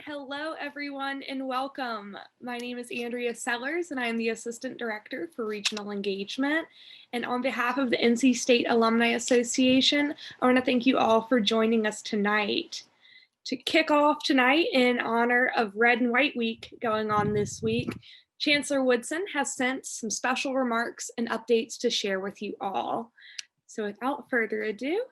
Hello, everyone, and welcome. My name is Andrea Sellers, and I am the Assistant Director for Regional Engagement. And on behalf of the NC State Alumni Association, I want to thank you all for joining us tonight. To kick off tonight in honor of Red and White Week going on this week, Chancellor Woodson has sent some special remarks and updates to share with you all. So without further ado,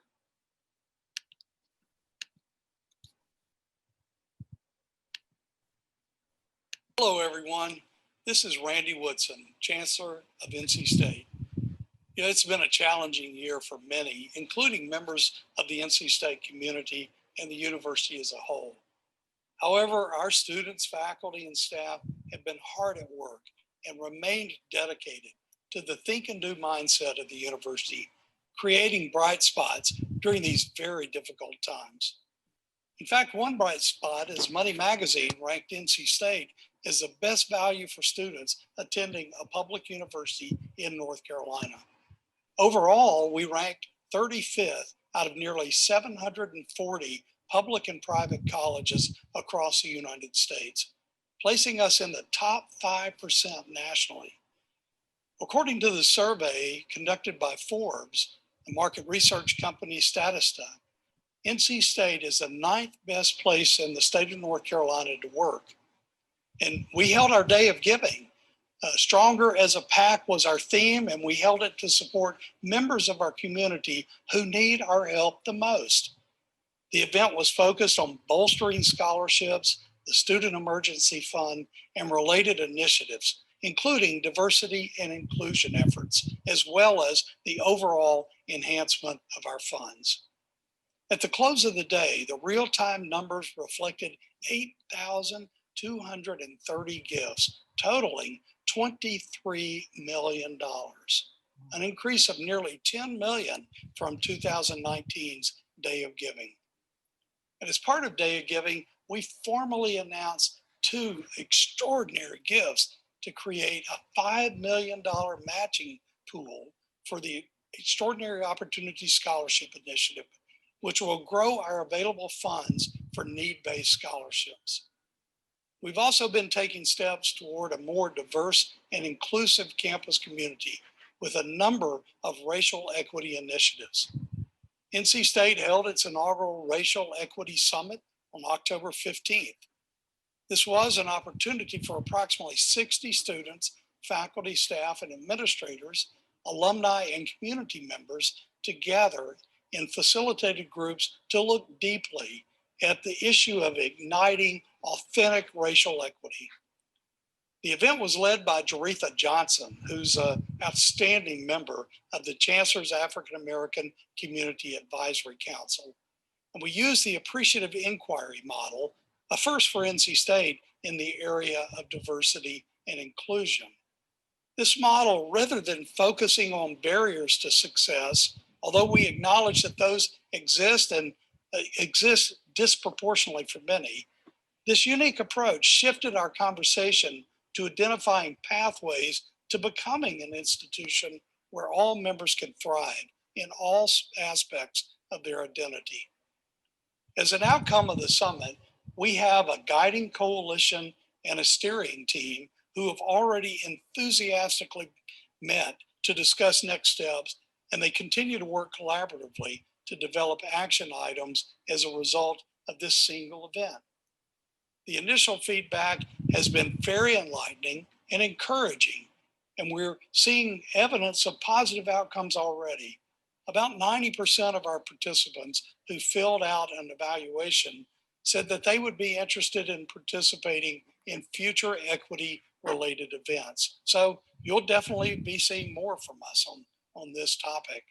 hello, everyone. This is Randy Woodson, Chancellor of NC State. It's been a challenging year for many, including members of the NC State community and the university as a whole. However, our students, faculty, and staff have been hard at work and remained dedicated to the think and do mindset of the university, creating bright spots during these very difficult times. In fact, one bright spot is Money Magazine ranked NC State as the best value for students attending a public university in North Carolina. Overall, we ranked 35th out of nearly 740 public and private colleges across the United States, placing us in the top 5% nationally. According to the survey conducted by Forbes, the market research company Statista, NC State is the 9th best place in the state of North Carolina to work. And we held our Day of Giving. Stronger as a Pack was our theme, and we held it to support members of our community who need our help the most. The event was focused on bolstering scholarships, the Student Emergency Fund, and related initiatives, including diversity and inclusion efforts, as well as the overall enhancement of our funds. At the close of the day, the real-time numbers reflected 8,230 gifts, totaling $23 million, an increase of nearly $10 million from 2019's Day of Giving. And as part of Day of Giving, we formally announced 2 extraordinary gifts to create a $5 million matching pool for the Extraordinary Opportunity Scholarship Initiative, which will grow our available funds for need-based scholarships. We've also been taking steps toward a more diverse and inclusive campus community with a number of racial equity initiatives. NC State held its inaugural Racial Equity Summit on October 15th. This was an opportunity for approximately 60 students, faculty, staff, and administrators, alumni, and community members to gather in facilitated groups to look deeply at the issue of igniting authentic racial equity. The event was led by Jaretha Johnson, who's an outstanding member of the Chancellor's African American Community Advisory Council. And we used the appreciative inquiry model, a first for NC State in the area of diversity and inclusion. This model, rather than focusing on barriers to success, although we acknowledge that those exist and exist disproportionately for many, this unique approach shifted our conversation to identifying pathways to becoming an institution where all members can thrive in all aspects of their identity. As an outcome of the summit, we have a guiding coalition and a steering team who have already enthusiastically met to discuss next steps, and they continue to work collaboratively to develop action items as a result of this single event. The initial feedback has been very enlightening and encouraging, and we're seeing evidence of positive outcomes already. About 90% of our participants who filled out an evaluation said that they would be interested in participating in future equity-related events. So you'll definitely be seeing more from us on this topic.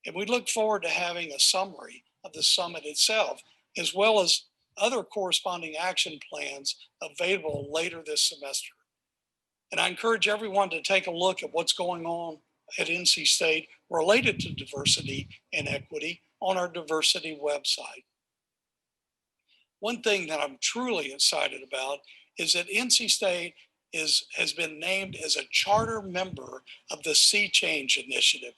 And we look forward to having a summary of the summit itself, as well as other corresponding action plans available later this semester. And I encourage everyone to take a look at what's going on at NC State related to diversity and equity on our diversity website. One thing that I'm truly excited about is that NC State has been named as a charter member of the Sea Change Initiative.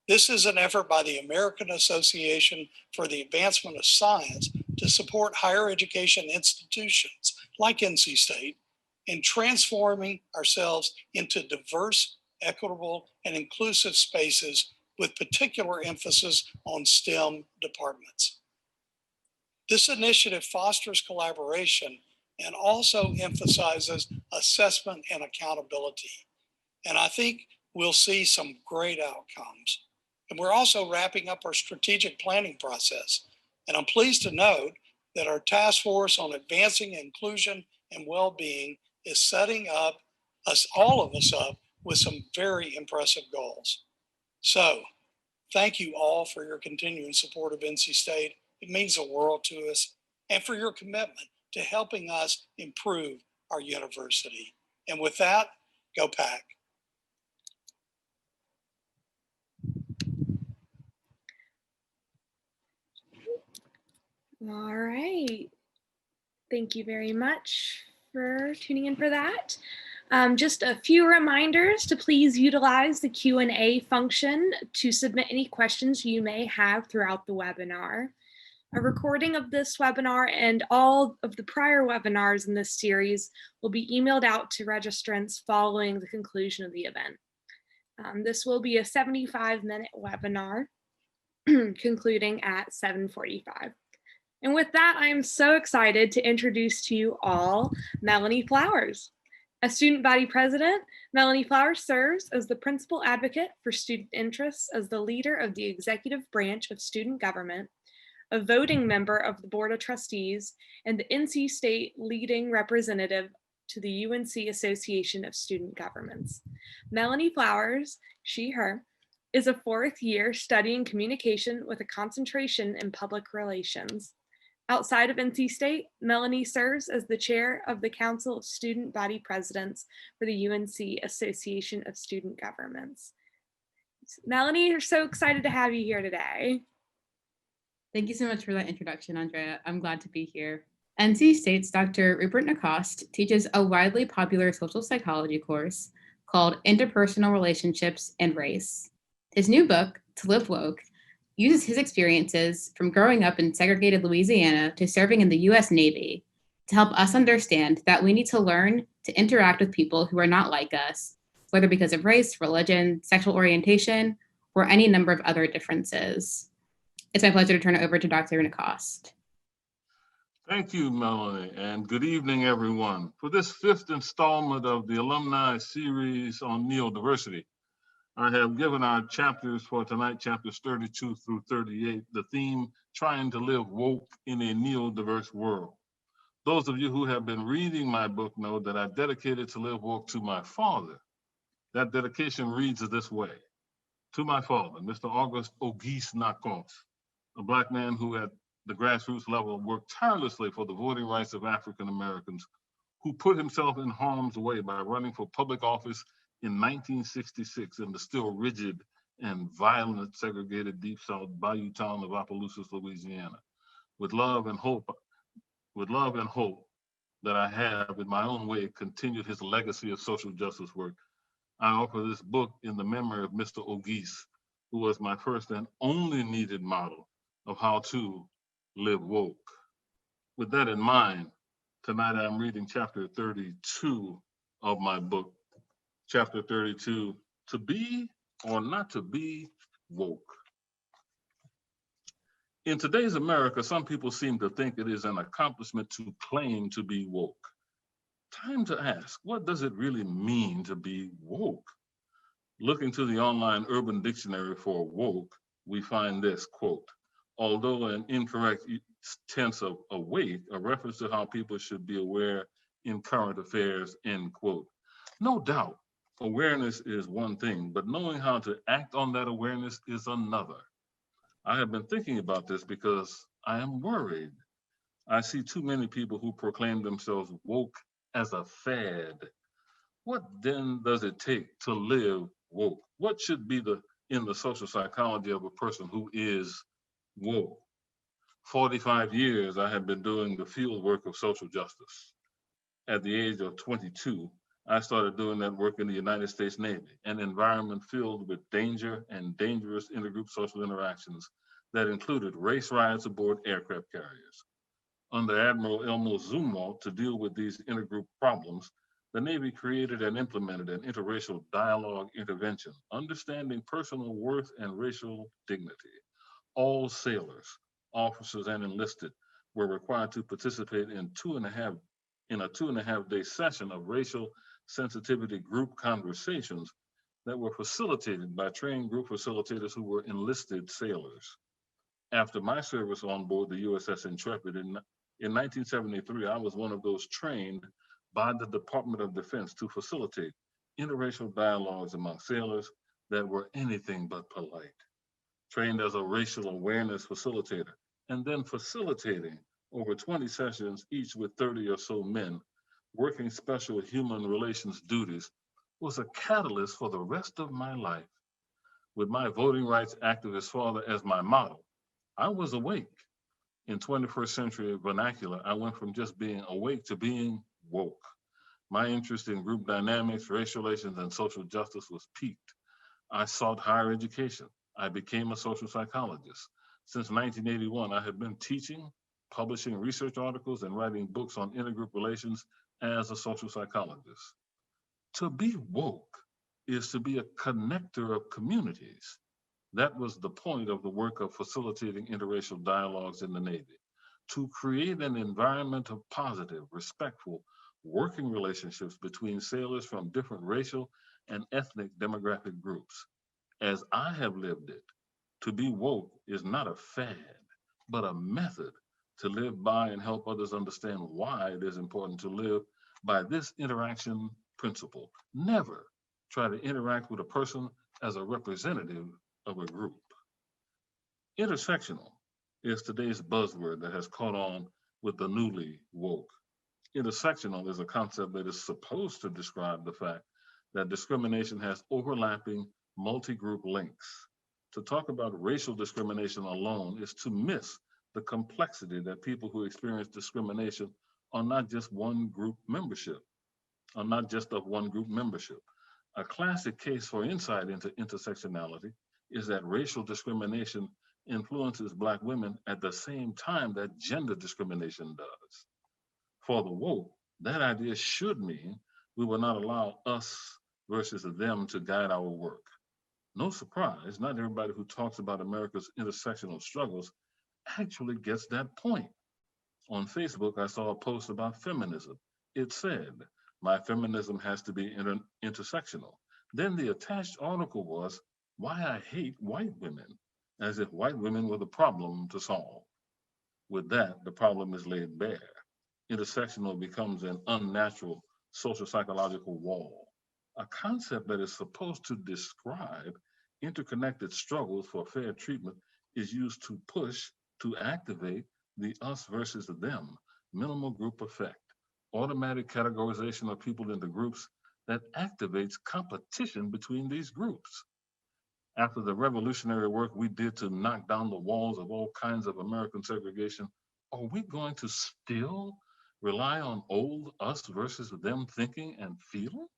This is an effort by the American Association for the Advancement of Science to support higher education institutions like NC State in transforming ourselves into diverse, equitable, and inclusive spaces with particular emphasis on STEM departments. This initiative fosters collaboration and also emphasizes assessment and accountability. And I think we'll see some great outcomes. And we're also wrapping up our strategic planning process. And I'm pleased to note that our task force on advancing inclusion and well-being is setting up all of us up with some very impressive goals. So thank you all for your continuing support of NC State. It means the world to us, and for your commitment to helping us improve our university. And with that, go Pack. All right. Thank you very much for tuning in for that. Just a few reminders to please utilize the Q&A function to submit any questions you may have throughout the webinar. A recording of this webinar and all of the prior webinars in this series will be emailed out to registrants following the conclusion of the event. This will be a 75-minute webinar concluding at 7:45. And with that, I am so excited to introduce to you all Melanie Flowers. As student body president, Melanie Flowers serves as the principal advocate for student interests as the leader of the executive branch of student government, a voting member of the Board of Trustees, and the NC State leading representative to the UNC Association of Student Governments. Melanie Flowers, she, her, is a fourth year studying communication with a concentration in public relations. Outside of NC State, Melanie serves as the chair of the Council of Student Body Presidents for the UNC Association of Student Governments. Melanie, we're so excited to have you here today. Thank you so much for that introduction, Andrea. I'm glad to be here. NC State's Dr. Rupert Nacoste teaches a widely popular social psychology course called Interpersonal Relationships and Race. His new book, To Live Woke, uses his experiences from growing up in segregated Louisiana to serving in the US Navy to help us understand that we need to learn to interact with people who are not like us, whether because of race, religion, sexual orientation, or any number of other differences. It's my pleasure to turn it over to Dr. Nacoste. Thank you, Melanie, and good evening, everyone. For this fifth installment of the alumni series on neodiversity, I have given our chapters for tonight, chapters 32 through 38, the theme, Trying to Live Woke in a Neodiverse World. Those of you who have been reading my book know that I dedicated To Live Woke to my father. That dedication reads this way: to my father, Mr. August Ogis Nacoste, a Black man who at the grassroots level worked tirelessly for the voting rights of African Americans, who put himself in harm's way by running for public office in 1966 in the still rigid and violent segregated Deep South Bayou town of Opelousas, Louisiana. With love and hope that I have in my own way continued his legacy of social justice work, I offer this book in the memory of Mr. Ogis, who was my first and only needed model of how to live woke. With that in mind, tonight I'm reading chapter 32 of my book, chapter 32, To Be or Not to Be Woke. In today's America, some people seem to think it is an accomplishment to claim to be woke. Time to ask, what does it really mean to be woke? Looking to the online Urban Dictionary for woke, we find this, quote, although an incorrect tense of awake, a reference to how people should be aware in current affairs, end quote. No doubt, awareness is one thing, but knowing how to act on that awareness is another. I have been thinking about this because I am worried. I see too many people who proclaim themselves woke as a fad. What then does it take to live woke? What should be in the social psychology of a person who is woke? 45 years I have been doing the field work of social justice. At the age of 22, I started doing that work in the United States Navy, an environment filled with danger and dangerous intergroup social interactions that included race riots aboard aircraft carriers. Under Admiral Elmo Zumwalt, to deal with these intergroup problems, the Navy created and implemented an interracial dialogue intervention, understanding personal worth and racial dignity. All sailors, officers, and enlisted were required to participate in a 2.5 day session of racial sensitivity group conversations that were facilitated by trained group facilitators who were enlisted sailors. After my service on board the USS Intrepid in 1973, I was one of those trained by the Department of Defense to facilitate interracial dialogues among sailors that were anything but polite. Trained as a racial awareness facilitator, and then facilitating over 20 sessions, each with 30 or so men, working special human relations duties, was a catalyst for the rest of my life. With my voting rights activist father as my model, I was awake. In 21st century vernacular, I went from just being awake to being woke. My interest in group dynamics, race relations, and social justice was piqued. I sought higher education. I became a social psychologist. Since 1981, I have been teaching, publishing research articles, and writing books on intergroup relations as a social psychologist. To be woke is to be a connector of communities. That was the point of the work of facilitating interracial dialogues in the Navy, to create an environment of positive, respectful, working relationships between sailors from different racial and ethnic demographic groups. As I have lived it, to be woke is not a fad, but a method to live by and help others understand why it is important to live by this interaction principle. Never try to interact with a person as a representative of a group. Intersectional is today's buzzword that has caught on with the newly woke. Intersectional is a concept that is supposed to describe the fact that discrimination has overlapping multi-group links. To talk about racial discrimination alone is to miss the complexity that people who experience discrimination are not just of one group membership. A classic case for insight into intersectionality is that racial discrimination influences Black women at the same time that gender discrimination does. For the woke, that idea should mean we will not allow us versus them to guide our work. No surprise, not everybody who talks about America's intersectional struggles actually gets that point. On Facebook, I saw a post about feminism. It said, "My feminism has to be intersectional." Then the attached article was, "Why I hate white women," as if white women were the problem to solve. With that, the problem is laid bare. Intersectional becomes an unnatural social psychological wall, a concept that is supposed to describe interconnected struggles for fair treatment is used to push, to activate the us versus them, minimal group effect, automatic categorization of people into groups that activates competition between these groups. After the revolutionary work we did to knock down the walls of all kinds of American segregation, are we going to still rely on old us versus them thinking and feeling?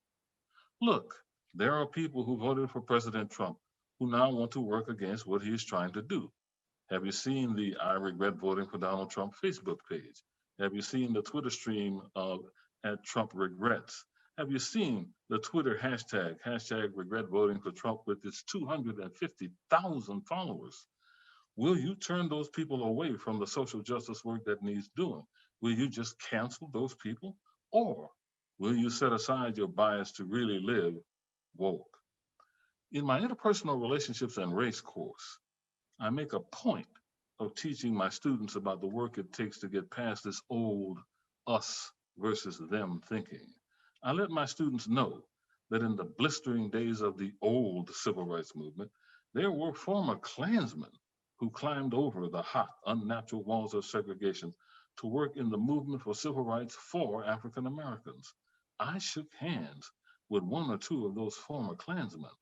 Look, there are people who voted for President Trump who now want to work against what he is trying to do. Have you seen the "I regret voting for Donald Trump" Facebook page? Have you seen the Twitter stream of @TrumpRegrets? Have you seen the Twitter hashtag regret voting for Trump with its 250,000 followers? Will you turn those people away from the social justice work that needs doing? Will you just cancel those people? Or will you set aside your bias to really live woke? In my interpersonal relationships and race course, I make a point of teaching my students about the work it takes to get past this old us versus them thinking. I let my students know that in the blistering days of the old civil rights movement, there were former Klansmen who climbed over the hot, unnatural walls of segregation to work in the movement for civil rights for African Americans. I shook hands with one or two of those former Klansmen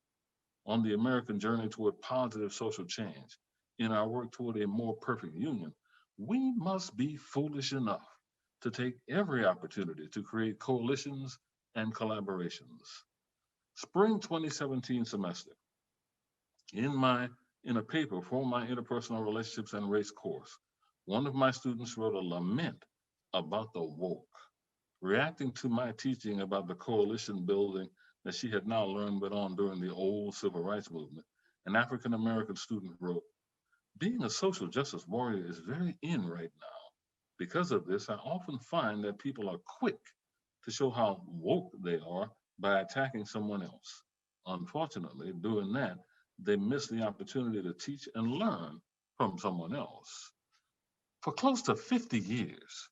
on the American journey toward positive social change. In our work toward a more perfect union, we must be foolish enough to take every opportunity to create coalitions and collaborations. Spring 2017 semester, in a paper for my interpersonal relationships and race course, One of my students wrote a lament about the woke, reacting to my teaching about the coalition building that she had now learned went on during the old civil rights movement. An African-American student wrote, "Being a social justice warrior is very in right now. Because of this, I often find that people are quick to show how woke they are by attacking someone else. Unfortunately, doing that, they miss the opportunity to teach and learn from someone else." For close to 50 years,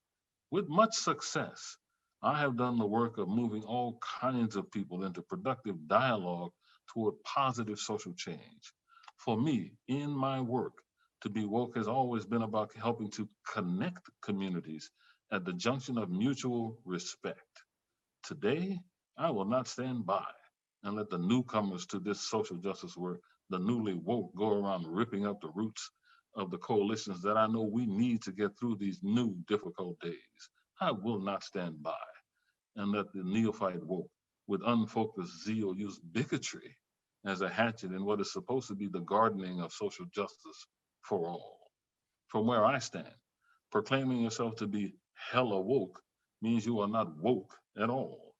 with much success, I have done the work of moving all kinds of people into productive dialogue toward positive social change. For me, in my work, to be woke has always been about helping to connect communities at the junction of mutual respect. Today, I will not stand by and let the newcomers to this social justice work, the newly woke, go around ripping up the roots of the coalitions that I know we need to get through these new difficult days. I will not stand by and let the neophyte woke with unfocused zeal use bigotry as a hatchet in what is supposed to be the gardening of social justice for all. From where I stand, proclaiming yourself to be hella woke means you are not woke at all.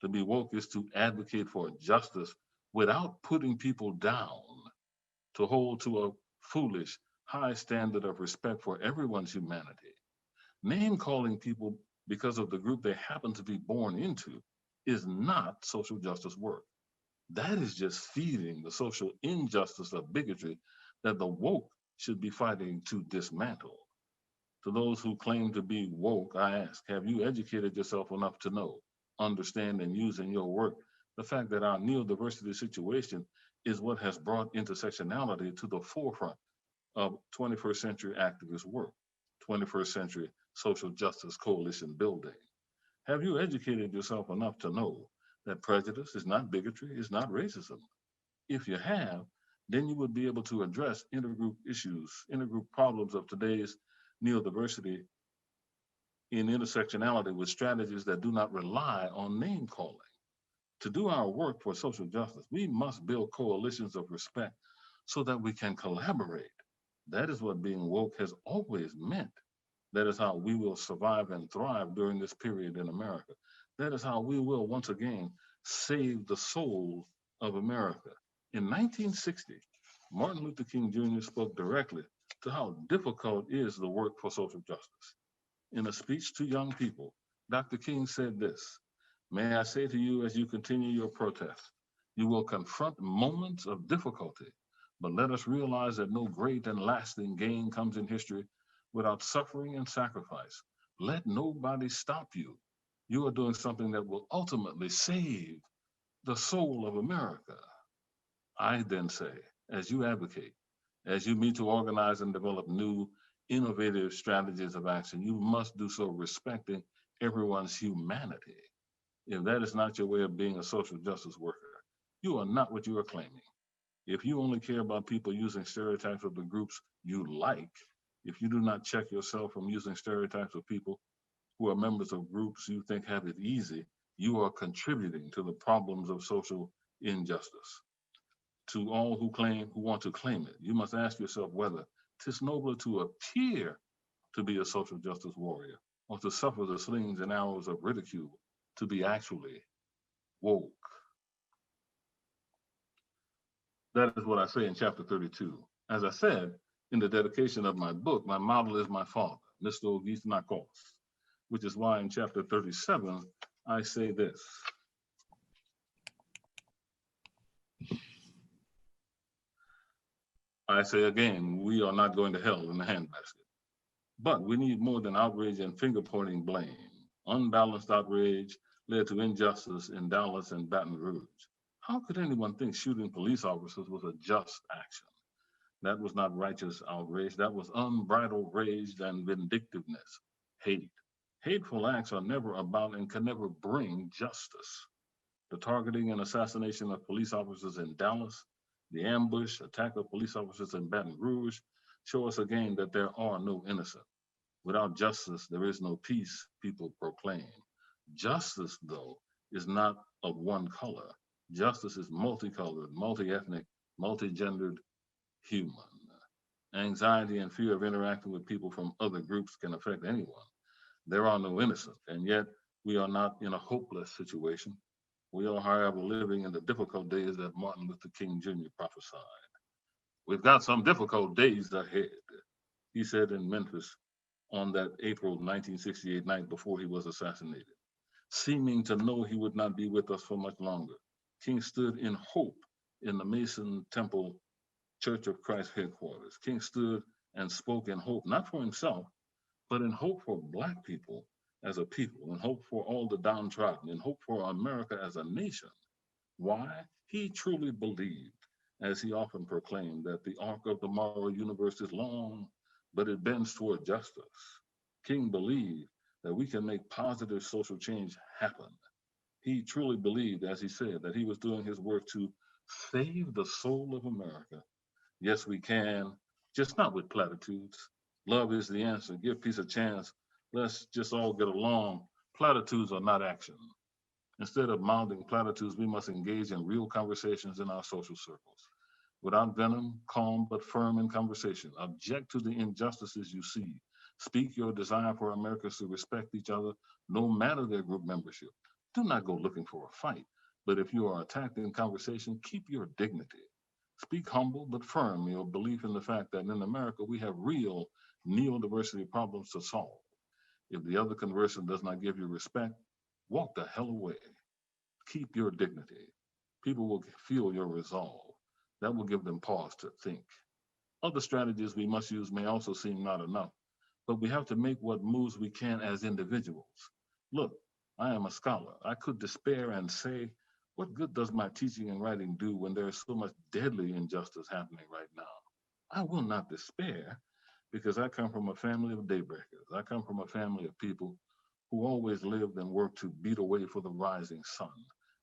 To be woke is to advocate for justice without putting people down, to hold to a foolish, high standard of respect for everyone's humanity. Name calling people because of the group they happen to be born into is not social justice work. That is just feeding the social injustice of bigotry that the woke should be fighting to dismantle. To those who claim to be woke, I ask, have you educated yourself enough to know, understand, and use in your work the fact that our neodiversity situation is what has brought intersectionality to the forefront of 21st century activist work, 21st century social justice coalition building? Have you educated yourself enough to know that prejudice is not bigotry, is not racism? If you have, then you would be able to address intergroup issues, intergroup problems of today's neodiversity in intersectionality with strategies that do not rely on name calling. To do our work for social justice, we must build coalitions of respect so that we can collaborate. That is what being woke has always meant. That is how we will survive and thrive during this period in America. That is how we will once again save the soul of America. In 1960, Martin Luther King Jr. spoke directly to how difficult is the work for social justice. In a speech to young people, Dr. King said this: "May I say to you as you continue your protest, you will confront moments of difficulty, but let us realize that no great and lasting gain comes in history without suffering and sacrifice. Let nobody stop you. You are doing something that will ultimately save the soul of America." I then say, as you advocate, as you meet to organize and develop new, innovative strategies of action, you must do so respecting everyone's humanity. If that is not your way of being a social justice worker, you are not what you are claiming. If you only care about people using stereotypes of the groups you like, if you do not check yourself from using stereotypes of people who are members of groups you think have it easy, you are contributing to the problems of social injustice. To all who want to claim it, you must ask yourself whether 'tis nobler to appear to be a social justice warrior or to suffer the slings and arrows of ridicule to be actually woke. That is what I say in chapter 32. As I said in the dedication of my book, my model is my father, Mr. Rupert Nacoste, which is why in chapter 37, I say this: I say again, we are not going to hell in the handbasket. But we need more than outrage and finger pointing blame. Unbalanced outrage led to injustice in Dallas and Baton Rouge. How could anyone think shooting police officers was a just action? That was not righteous outrage. That was unbridled rage and vindictiveness, hate. Hateful acts are never about and can never bring justice. The targeting and assassination of police officers in Dallas, the ambush, attack of police officers in Baton Rouge show us again that there are no innocent. Without justice, there is no peace, people proclaim. Justice, though, is not of one color. Justice is multicolored, multi-ethnic, multi-gendered, human. Anxiety and fear of interacting with people from other groups can affect anyone. There are no innocent, and yet we are not in a hopeless situation. We are, however, living in the difficult days that Martin Luther King Jr. prophesied. We've got some difficult days ahead, he said in Memphis on that April 1968 night before he was assassinated. Seeming to know he would not be with us for much longer, King stood in hope in the Mason Temple Church of Christ headquarters. King stood and spoke in hope, not for himself, but in hope for Black people as a people, in hope for all the downtrodden, in hope for America as a nation. Why? He truly believed, as he often proclaimed, that the arc of the moral universe is long, but it bends toward justice. King believed that we can make positive social change happen. He truly believed, as he said, that he was doing his work to save the soul of America. Yes, we can, just not with platitudes. Love is the answer. Give peace a chance. Let's just all get along. Platitudes are not action. Instead of mouthing platitudes, we must engage in real conversations in our social circles. Without venom, calm but firm in conversation. Object to the injustices you see. Speak your desire for Americans to respect each other, no matter their group membership. Do not go looking for a fight, but if you are attacked in conversation, keep your dignity. Speak humble but firm your belief in the fact that in America we have real neurodiversity problems to solve. If the other conversant does not give you respect, walk the hell away. Keep your dignity. People will feel your resolve. That will give them pause to think. Other strategies we must use may also seem not enough, but we have to make what moves we can as individuals. Look, I am a scholar. I could despair and say, what good does my teaching and writing do when there is so much deadly injustice happening right now? I will not despair because I come from a family of daybreakers. I come from a family of people who always lived and worked to beat away for the rising sun,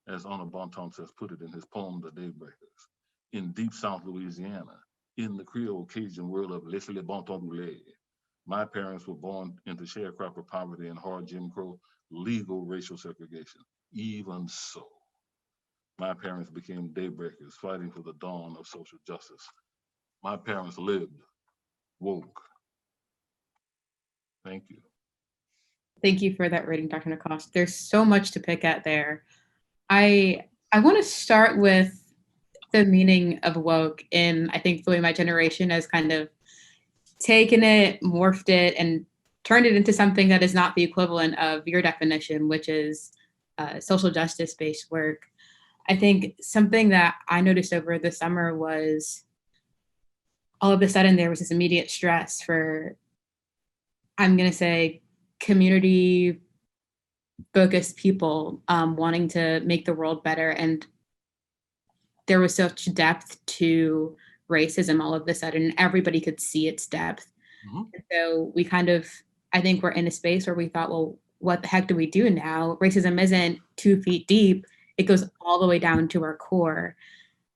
as Honor Bontemps has put it in his poem, The Daybreakers, in deep South Louisiana, in the Creole Cajun world of Laissez les bon temps rouler. My parents were born into sharecropper poverty and hard Jim Crow legal racial segregation. Even so, my parents became daybreakers fighting for the dawn of social justice. My parents lived woke. Thank you. Thank you for that rating, Dr. Nacoste. There's so much to pick at there. I want to start with the meaning of woke in, I think, the way my generation has kind of taken it, morphed it, and turned it into something that is not the equivalent of your definition, which is social justice-based work. I think something that I noticed over the summer was all of a sudden there was this immediate stress for, I'm going to say, community-focused people wanting to make the world better. And there was such depth to racism all of a sudden. Everybody could see its depth. Mm-hmm. And so we kind of, I think we're in a space where we thought, well, what the heck do we do now? Racism isn't 2 feet deep. It goes all the way down to our core.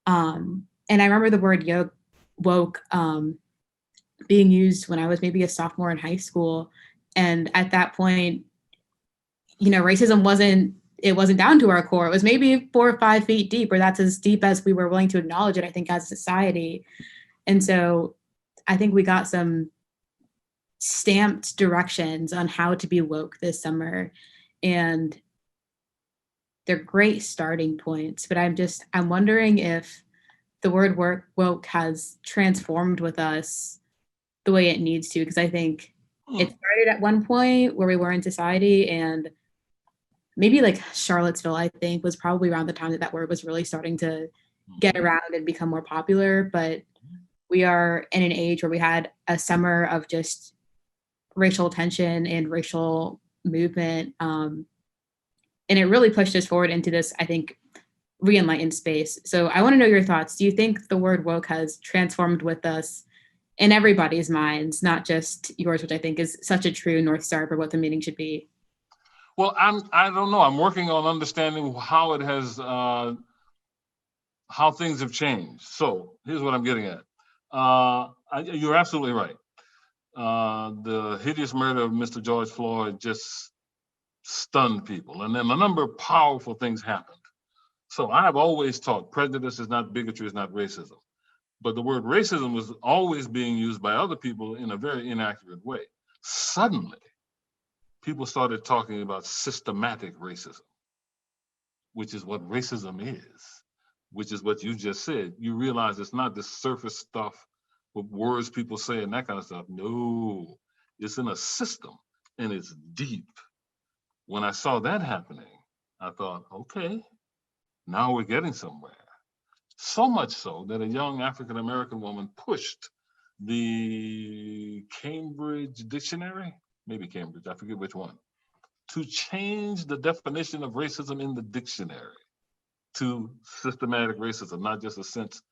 And I remember the word woke being used when I was maybe a sophomore in high school. And at that point, you know, racism wasn't down to our core. It was maybe 4 or 5 feet deep, or that's as deep as we were willing to acknowledge it, I think, as a society. And so I think we got some stamped directions on how to be woke this summer. And they're great starting points, but I'm wondering if the word woke has transformed with us the way it needs to, because I think it started at one point where we were in society, and maybe like Charlottesville, I think, was probably around the time that word was really starting to get around and become more popular. But we are in an age where we had a summer of just racial tension and racial movement. And it really pushed us forward into this, I think, re-enlightened space. So I want to know your thoughts. Do you think the word woke has transformed with us in everybody's minds, not just yours, which I think is such a true North Star for what the meaning should be? Well, I don't know. I'm working on understanding how it has, how things have changed. So here's what I'm getting at. You're absolutely right. The hideous murder of Mr. George Floyd just stunned people. And then a number of powerful things happened. So I've always taught prejudice is not bigotry, is not racism. but the word racism was always being used by other people in a very inaccurate way. Suddenly, people started talking about systematic racism, which is what racism is, which is what you just said. You realize it's not this surface stuff with words people say and that kind of stuff. No, it's in a system and it's deep. When I saw that happening, I thought, okay, now we're getting somewhere. So much so that a young African-American woman pushed the Cambridge Dictionary, maybe Cambridge, I forget which one, to change the definition of racism in the dictionary to systematic racism, not just a sense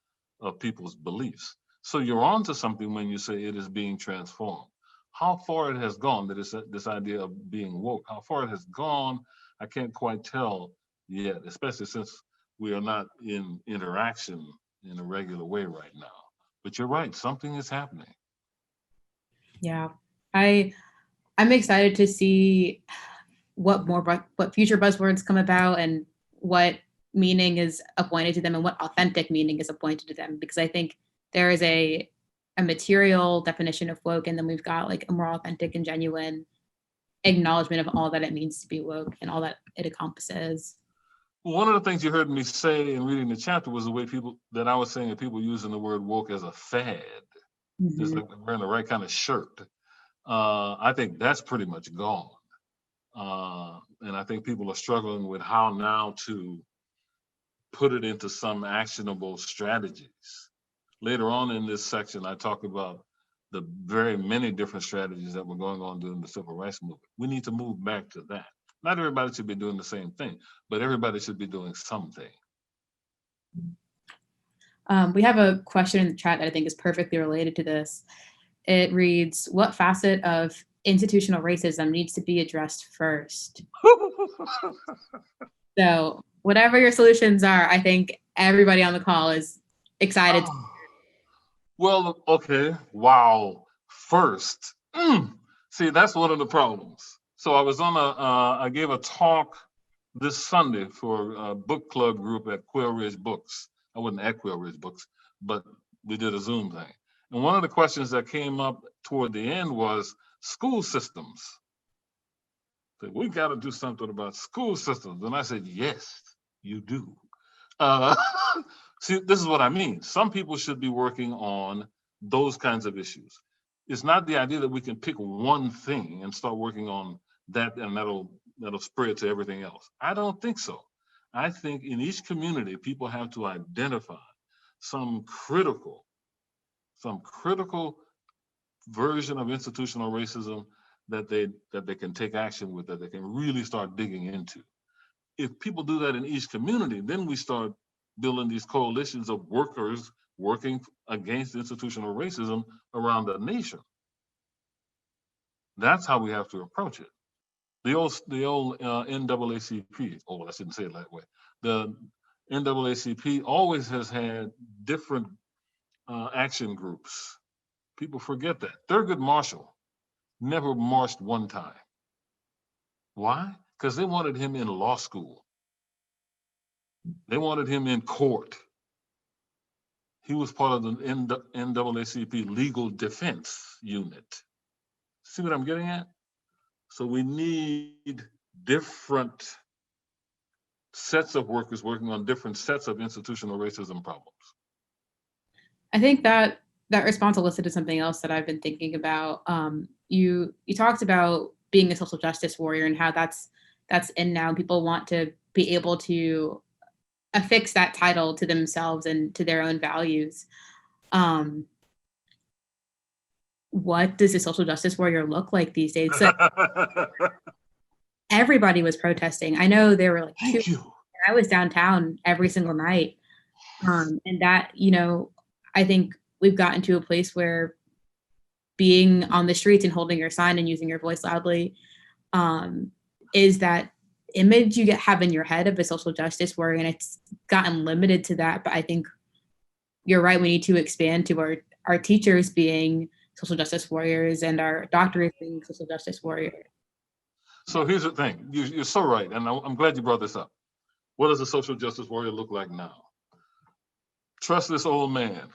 of people's beliefs. So you're onto something when you say it is being transformed. How far it has gone, that is this idea of being woke, how far it has gone, I can't quite tell yet, especially since we are not in interaction in a regular way right now. But you're right, something is happening. Yeah, I'm excited to see what future buzzwords come about and what meaning is appointed to them and what authentic meaning is appointed to them, because I think there is a material definition of woke, and then we've got like a more authentic and genuine acknowledgement of all that it means to be woke and all that it encompasses. One of the things you heard me say in reading the chapter was the way I was saying that people using the word woke as a fad, just like wearing the right kind of shirt. I think that's pretty much gone. And I think people are struggling with how now to put it into some actionable strategies. Later on in this section, I talk about the very many different strategies that were going on during the civil rights movement. We need to move back to that. Not everybody should be doing the same thing, but everybody should be doing something. We have a question in the chat that I think is perfectly related to this. It reads, what facet of institutional racism needs to be addressed first? So whatever your solutions are, I think everybody on the call is excited. Well, okay, wow, first. See, that's one of the problems. So I was on I gave a talk this Sunday for a book club group at Quail Ridge Books. I wasn't at Quail Ridge Books, but we did a Zoom thing. And one of the questions that came up toward the end was school systems. So we got to do something about school systems. And I said, yes, you do. See, this is what I mean. Some people should be working on those kinds of issues. It's not the idea that we can pick one thing and start working on that and that'll spread to everything else. I don't think so. I think in each community, people have to identify some critical version of institutional racism that they can take action with, that they can really start digging into. If people do that in each community, then we start building these coalitions of workers working against institutional racism around the nation. That's how we have to approach it. The old NAACP, I shouldn't say it that way. The NAACP always has had different action groups. People forget that. Thurgood Marshall never marched one time. Why? Because they wanted him in law school. They wanted him in court. He was part of the NAACP legal defense unit. See what I'm getting at? So we need different sets of workers working on different sets of institutional racism problems. I think that response elicited something else that I've been thinking about. You talked about being a social justice warrior and how that's in now. People want to be able to affix that title to themselves and to their own values. What does a social justice warrior look like these days? So everybody was protesting. I know there were like I was downtown every single night. And that, I think we've gotten to a place where being on the streets and holding your sign and using your voice loudly is that image you have in your head of a social justice warrior, and it's gotten limited to that. But I think you're right. We need to expand to our teachers being social justice warriors and our doctors being social justice warriors. So here's the thing. You're so right. And I'm glad you brought this up. What does a social justice warrior look like now? Trustless old man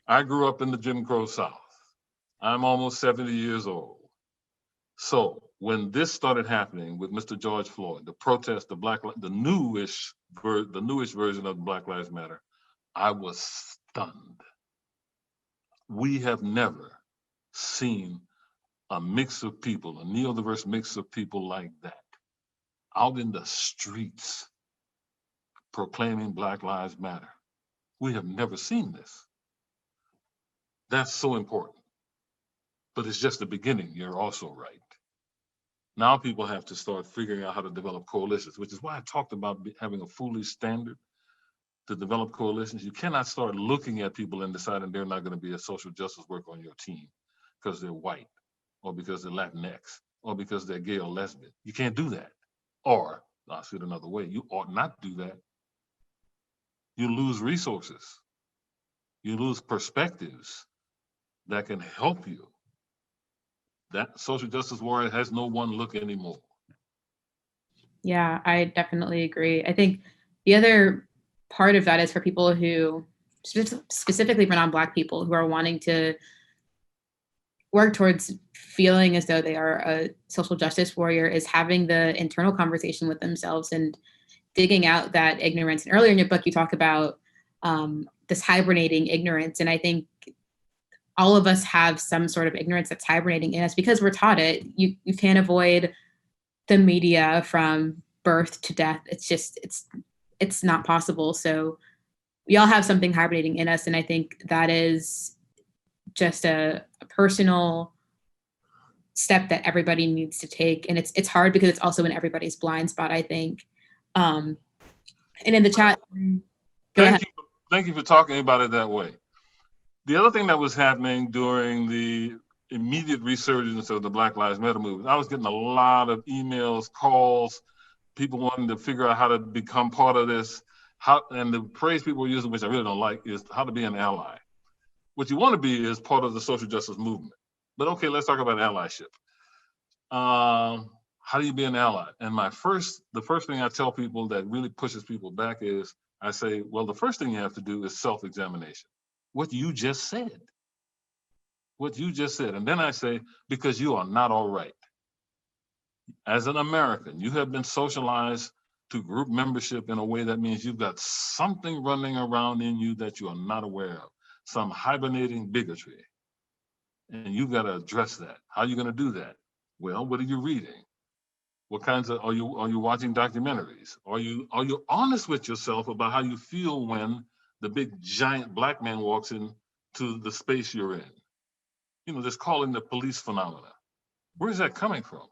I grew up in the Jim Crow South. I'm almost 70 years old. So when this started happening with Mr. George Floyd, the protest, the newish version of Black Lives Matter, I was stunned. We have never seen a mix of people, a neoliberous mix of people like that, out in the streets proclaiming Black Lives Matter. We have never seen this. That's so important. But it's just the beginning. You're also right. Now people have to start figuring out how to develop coalitions, which is why I talked about having a foolish standard to develop coalitions. You cannot start looking at people and deciding they're not going to be a social justice worker on your team because they're white or because they're Latinx or because they're gay or lesbian. You can't do that. Or, I'll say it another way, you ought not do that. You lose resources. You lose perspectives that can help you. That social justice warrior has no one look anymore. Yeah, I definitely agree. I think the other part of that is for people who, specifically for non-Black people who are wanting to work towards feeling as though they are a social justice warrior, is having the internal conversation with themselves and digging out that ignorance. And earlier in your book, you talk about this hibernating ignorance. And I think all of us have some sort of ignorance that's hibernating in us because we're taught it. You can't avoid the media from birth to death. It's just, it's not possible. So we all have something hibernating in us. And I think that is just a personal step that everybody needs to take. And it's hard because it's also in everybody's blind spot, I think. And in the chat, Thank you for talking about it that way. The other thing that was happening during the immediate resurgence of the Black Lives Matter movement, I was getting a lot of emails, calls, people wanting to figure out how to become part of this. And the phrase people were using, which I really don't like, is how to be an ally. What you want to be is part of the social justice movement. But okay, let's talk about allyship. How do you be an ally? And the first thing I tell people that really pushes people back is, I say, well, the first thing you have to do is self-examination. What you just said. And then I say, because you are not all right. As an American, you have been socialized to group membership in a way that means you've got something running around in you that you are not aware of, some hibernating bigotry. And you've got to address that. How are you going to do that? Well, what are you reading? What kinds of, are you watching documentaries? Are you honest with yourself about how you feel when the big giant Black man walks into the space you're in? You know, just calling the police phenomena. Where is that coming from?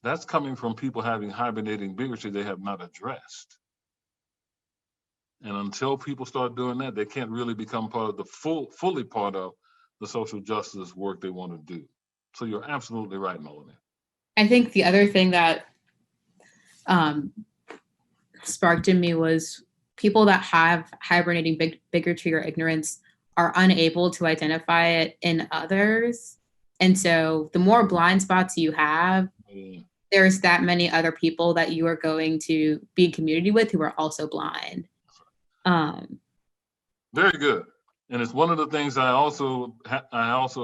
That's coming from people having hibernating bigotry they have not addressed. And until people start doing that, they can't really become part of the fully part of the social justice work they want to do. So you're absolutely right, Melanie. I think the other thing that sparked in me was people that have hibernating bigotry or ignorance are unable to identify it in others. And so the more blind spots you have, there's that many other people that you are going to be in community with who are also blind. Very good. And it's one of the things I also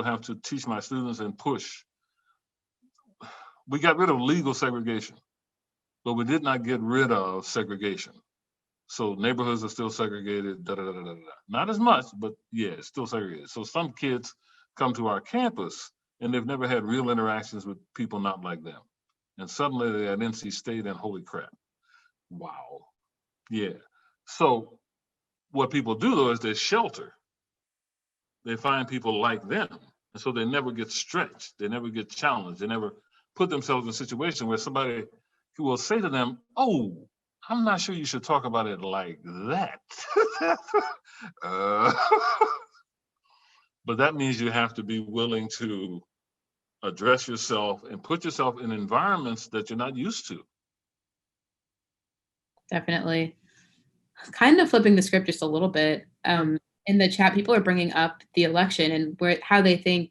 have to teach my students and push. We got rid of legal segregation, but we did not get rid of segregation. So neighborhoods are still segregated, Not as much, but yeah, it's still segregated. So some kids come to our campus and they've never had real interactions with people not like them. And suddenly they're at NC State and holy crap. Wow. Yeah. So what people do though is they shelter. They find people like them. And so they never get stretched. They never get challenged. They never put themselves in a situation where somebody who will say to them, oh, I'm not sure you should talk about it like that. But that means you have to be willing to address yourself and put yourself in environments that you're not used to. Definitely. Kind of flipping the script just a little bit. In the chat, people are bringing up the election and how they think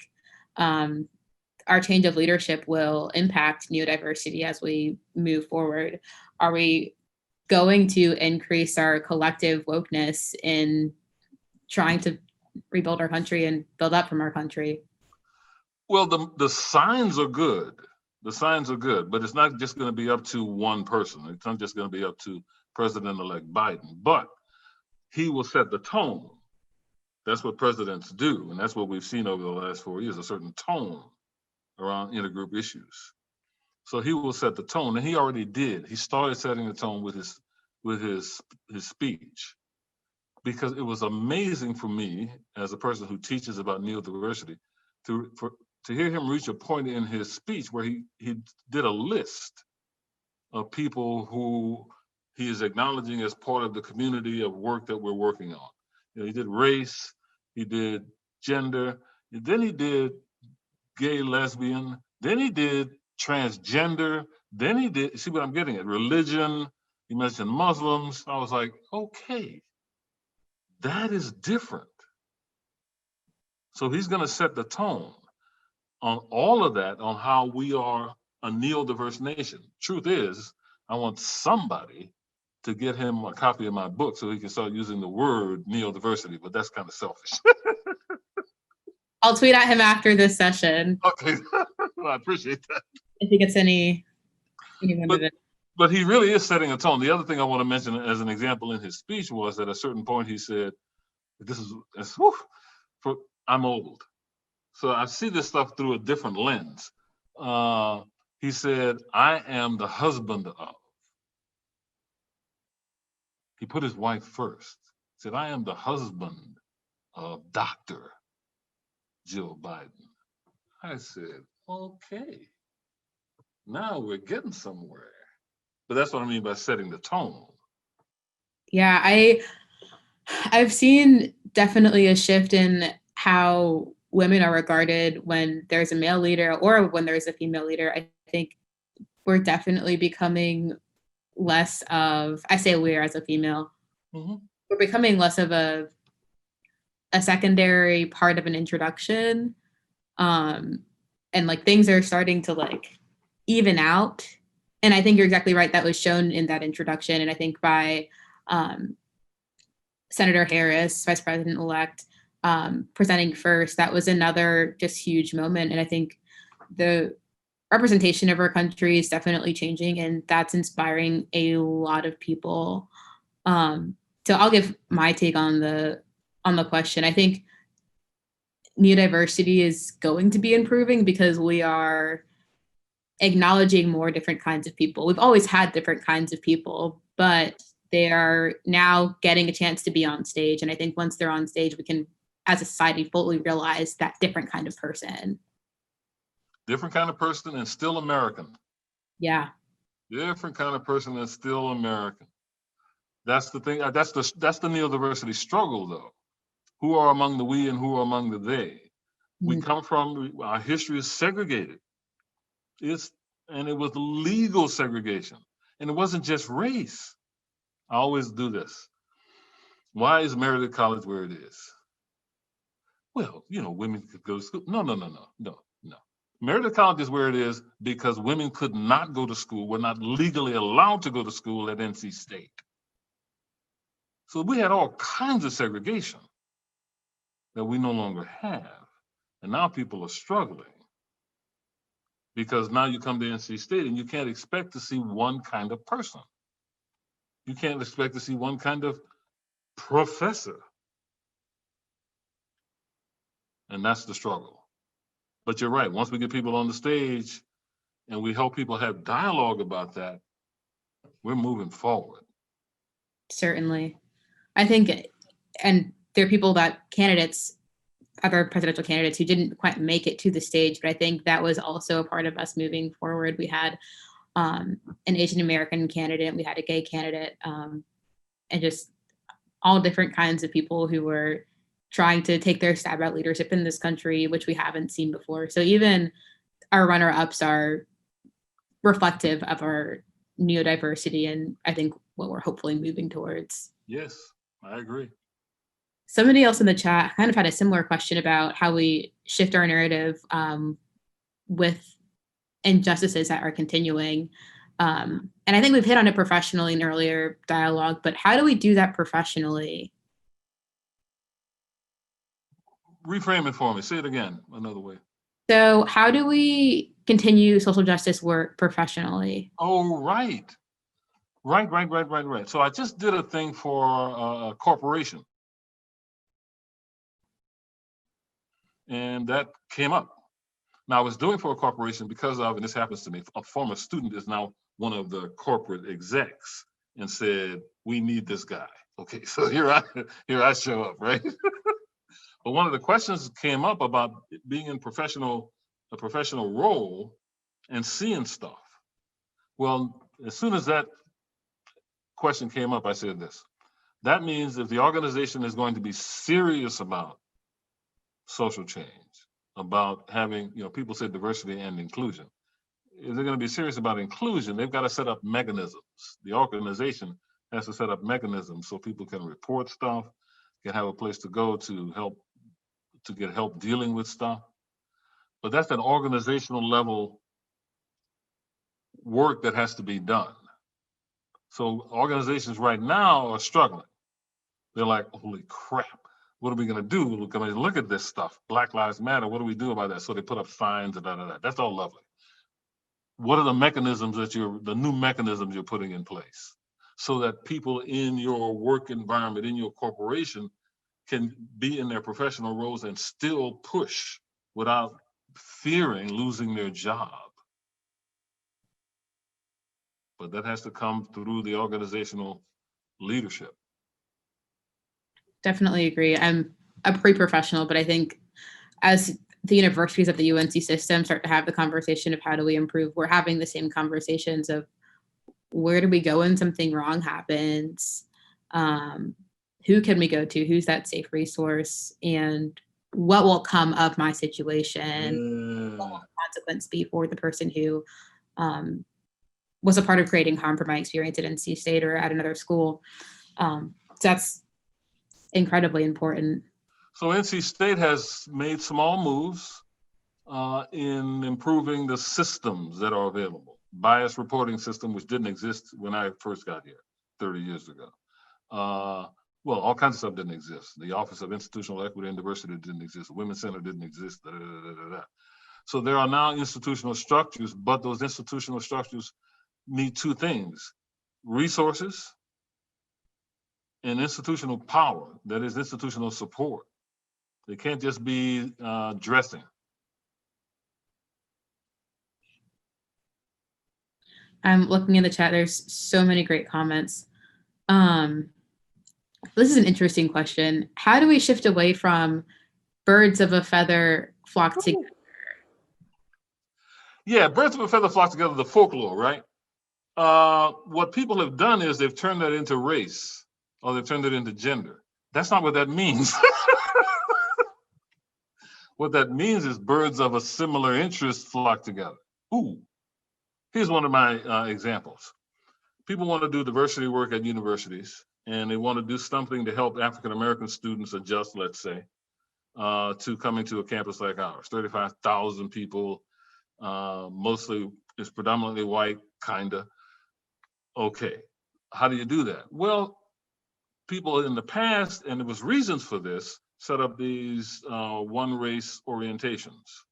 our change of leadership will impact neurodiversity as we move forward. Are we going to increase our collective wokeness in trying to rebuild our country and build up from our country. Well, the signs are good. The signs are good, but it's not just going to be up to one person. It's not just going to be up to President-elect Biden, but he will set the tone. That's what presidents do, and that's what we've seen over the last 4 years, a certain tone around intergroup issues. So he will set the tone, and he already did. He started setting the tone with his speech, because it was amazing for me as a person who teaches about neurodiversity to hear him reach a point in his speech where he did a list of people who he is acknowledging as part of the community of work that we're working on. You know, he did race, he did gender, and then he did gay, lesbian, then he did transgender, then he did, see what I'm getting at, religion, he mentioned Muslims. I was like, okay, that is different. So he's gonna set the tone on all of that, on how we are a neurodiverse nation. Truth is, I want somebody to get him a copy of my book so he can start using the word neurodiversity, but that's kind of selfish. I'll tweet at him after this session. Okay, well, I appreciate that. If he gets any of it. But he really is setting a tone. The other thing I want to mention as an example in his speech was at a certain point he said, I'm old. So I see this stuff through a different lens. He said, I am the husband of. He put his wife first. He said, I am the husband of Dr. Jill Biden. I said, okay, now we're getting somewhere. But that's what I mean by setting the tone. Yeah, I've seen definitely a shift in how women are regarded when there's a male leader or when there's a female leader. I think we're definitely becoming less of, I say we're as a female, we're becoming less of a secondary part of an introduction. And like things are starting to like even out. And I think you're exactly right. That was shown in that introduction. And I think by Senator Harris, Vice President-elect, presenting first, that was another just huge moment. And I think the representation of our country is definitely changing, and that's inspiring a lot of people. So I'll give my take on the question. I think neurodiversity is going to be improving because we are acknowledging more different kinds of people. We've always had different kinds of people, but they are now getting a chance to be on stage. And I think once they're on stage, we can, as a society, fully realize that different kind of person. Different kind of person and still American. Yeah. Different kind of person and still American. That's the thing. That's the neurodiversity struggle, though. Who are among the we and who are among the they? We come from, our history is segregated. And it was legal segregation. And it wasn't just race. I always do this. Why is Meredith College where it is? Well, you know, women could go to school. No. Meredith College is where it is because women could not go to school, were not legally allowed to go to school at NC State. So we had all kinds of segregation that we no longer have. And now people are struggling because now you come to NC State and you can't expect to see one kind of person. You can't expect to see one kind of professor. And that's the struggle. But you're right, once we get people on the stage and we help people have dialogue about that, we're moving forward. Certainly. I think, and there are people other presidential candidates who didn't quite make it to the stage, but I think that was also a part of us moving forward. We had an Asian American candidate, we had a gay candidate, and just all different kinds of people who were trying to take their stab at leadership in this country, which we haven't seen before. So even our runner-ups are reflective of our neurodiversity, and I think what we're hopefully moving towards. Yes, I agree. Somebody else in the chat kind of had a similar question about how we shift our narrative with injustices that are continuing. And I think we've hit on it professionally in earlier dialogue, but how do we do that professionally? Reframe it for me. Say it again, another way. So how do we continue social justice work professionally? Oh, right. Right. So I just did a thing for a corporation. And that came up. Now I was doing for a corporation because of, and this happens to me, a former student is now one of the corporate execs and said, we need this guy. Okay, so here I show up, right? But one of the questions came up about being in a professional role and seeing stuff. Well, as soon as that question came up, I said this. That means if the organization is going to be serious about social change, about having, people say diversity and inclusion. If they're going to be serious about inclusion, they've got to set up mechanisms. The organization has to set up mechanisms so people can report stuff, can have a place to go to get help dealing with stuff. But that's an organizational level work that has to be done. So organizations right now are struggling. They're like, holy crap, what are we going to do? We're going to look at this stuff. Black Lives Matter. What do we do about that? So they put up signs and da. That's all lovely. What are the mechanisms the new mechanisms you're putting in place so that people in your work environment, in your corporation, can be in their professional roles and still push without fearing losing their job? But that has to come through the organizational leadership. Definitely agree. I'm a pre-professional, but I think as the universities of the UNC system start to have the conversation of how do we improve, we're having the same conversations of where do we go when something wrong happens? Who can we go to? Who's that safe resource? And what will come of my situation? What will the consequence be for the person who was a part of creating harm from my experience at NC State or at another school? So that's incredibly important. So NC State has made small moves in improving the systems that are available. Bias reporting system, which didn't exist when I first got here 30 years ago. Well, all kinds of stuff didn't exist. The Office of Institutional Equity and Diversity didn't exist. The Women's Center didn't exist. So there are now institutional structures, but those institutional structures need two things: resources and institutional power, that is institutional support. They can't just be dressing. I'm looking in the chat, there's so many great comments. This is an interesting question. How do we shift away from birds of a feather flock together? Yeah, birds of a feather flock together, the folklore, right? What people have done is they've turned that into race, or they've turned it into gender. That's not what that means. What that means is birds of a similar interest flock together. Ooh, here's one of my examples. People want to do diversity work at universities, and they want to do something to help African-American students adjust, let's say, to coming to a campus like ours. 35,000 people, mostly, it's predominantly white, kinda. Okay, how do you do that? Well, people in the past, and there was reasons for this, set up these one race orientations.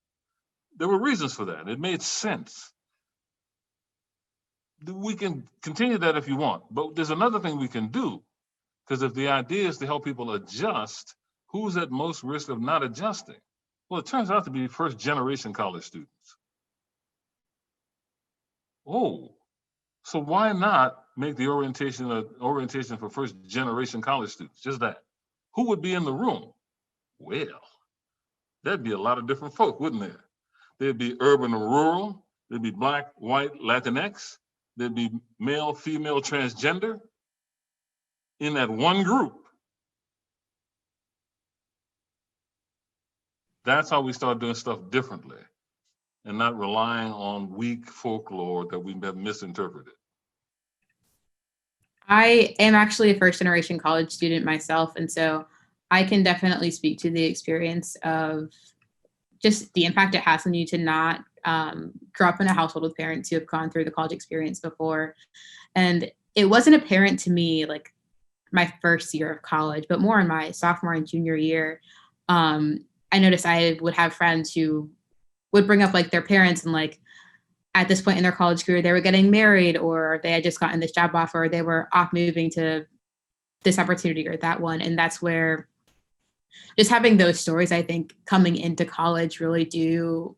There were reasons for that. It made sense. We can continue that if you want, but there's another thing we can do, because if the idea is to help people adjust, who's at most risk of not adjusting? Well, it turns out to be first generation college students. Oh, so why not make the orientation an orientation for first generation college students? Just that. Who would be in the room? Well, that'd be a lot of different folk, wouldn't there? There'd be urban and rural, there'd be Black, white, Latinx, there'd be male, female, transgender in that one group. That's how we start doing stuff differently and not relying on weak folklore that we have misinterpreted. I am actually a first generation college student myself, and so I can definitely speak to the experience of just the impact it has on you to not grow up in a household with parents who have gone through the college experience before. And it wasn't apparent to me like my first year of college, but more in my sophomore and junior year, I noticed I would have friends who would bring up like their parents and like at this point in their college career, they were getting married or they had just gotten this job offer, or they were off moving to this opportunity or that one. And that's where just having those stories, I think, coming into college really do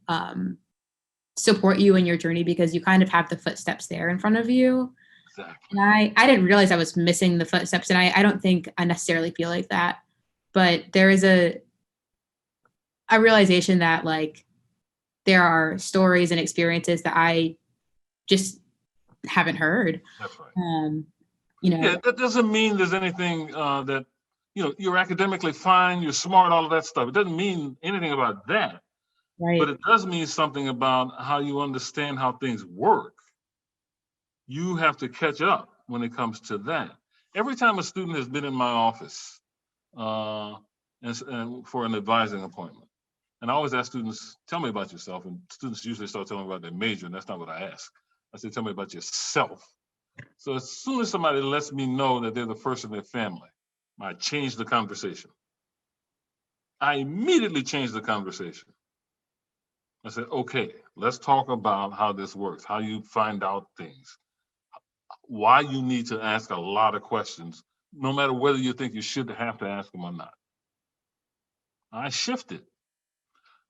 support you in your journey, because you kind of have the footsteps there in front of you. Exactly. And I didn't realize I was missing the footsteps, and I don't think I necessarily feel like that. But there is a realization that like there are stories and experiences that I just haven't heard. That's right. You know, Yeah, that doesn't mean there's anything that, you know, you're academically fine, you're smart, all of that stuff. It doesn't mean anything about that. right. But it does mean something about how you understand how things work. You have to catch up when it comes to that. Every time a student has been in my office and for an advising appointment, and I always ask students, tell me about yourself. And students usually start telling me about their major, and that's not what I ask. I say, tell me about yourself. So as soon as somebody lets me know that they're the first in their family, I change the conversation. I immediately change the conversation. I said, okay, let's talk about how this works, how you find out things, why you need to ask a lot of questions, no matter whether you think you should have to ask them or not. I shifted.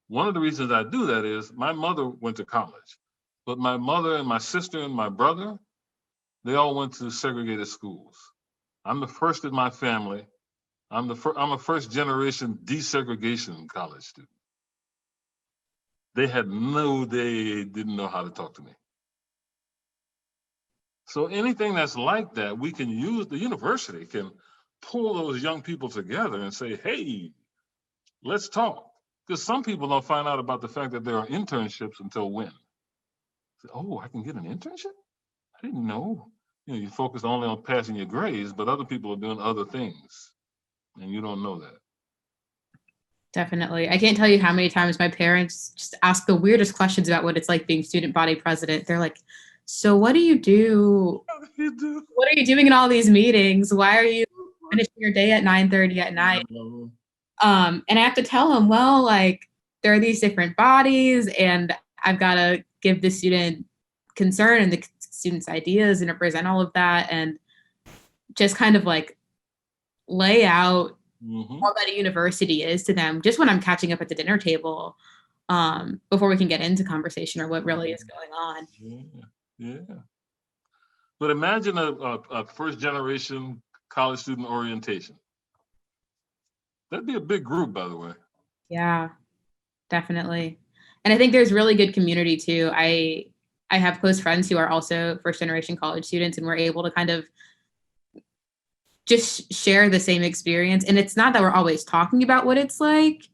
One of the reasons I do that is my mother went to college, but my mother and my sister and my brother, they all went to segregated schools. I'm the first in my family. I'm a first generation desegregation college student. They didn't know how to talk to me. So anything that's like that, we can use, the university can pull those young people together and say, hey, let's talk. Because some people don't find out about the fact that there are internships until when? Say, oh, I can get an internship? I didn't know. You know, you focus only on passing your grades, but other people are doing other things, and you don't know that. Definitely. I can't tell you how many times my parents just ask the weirdest questions about what it's like being student body president. They're like, so what do you do? What are you doing in all these meetings? Why are you finishing your day at 9:30 at night? And I have to tell them, well, like there are these different bodies and I've got to give the student concern and the student's ideas and represent all of that, and just kind of like lay out what that a university is to them just when I'm catching up at the dinner table, before we can get into conversation or what really is going on. Yeah. But imagine a first generation college student orientation. That'd be a big group, by the way. Yeah, definitely. And I think there's really good community too. I have close friends who are also first generation college students, and we're able to kind of just share the same experience. And it's not that we're always talking about what it's like,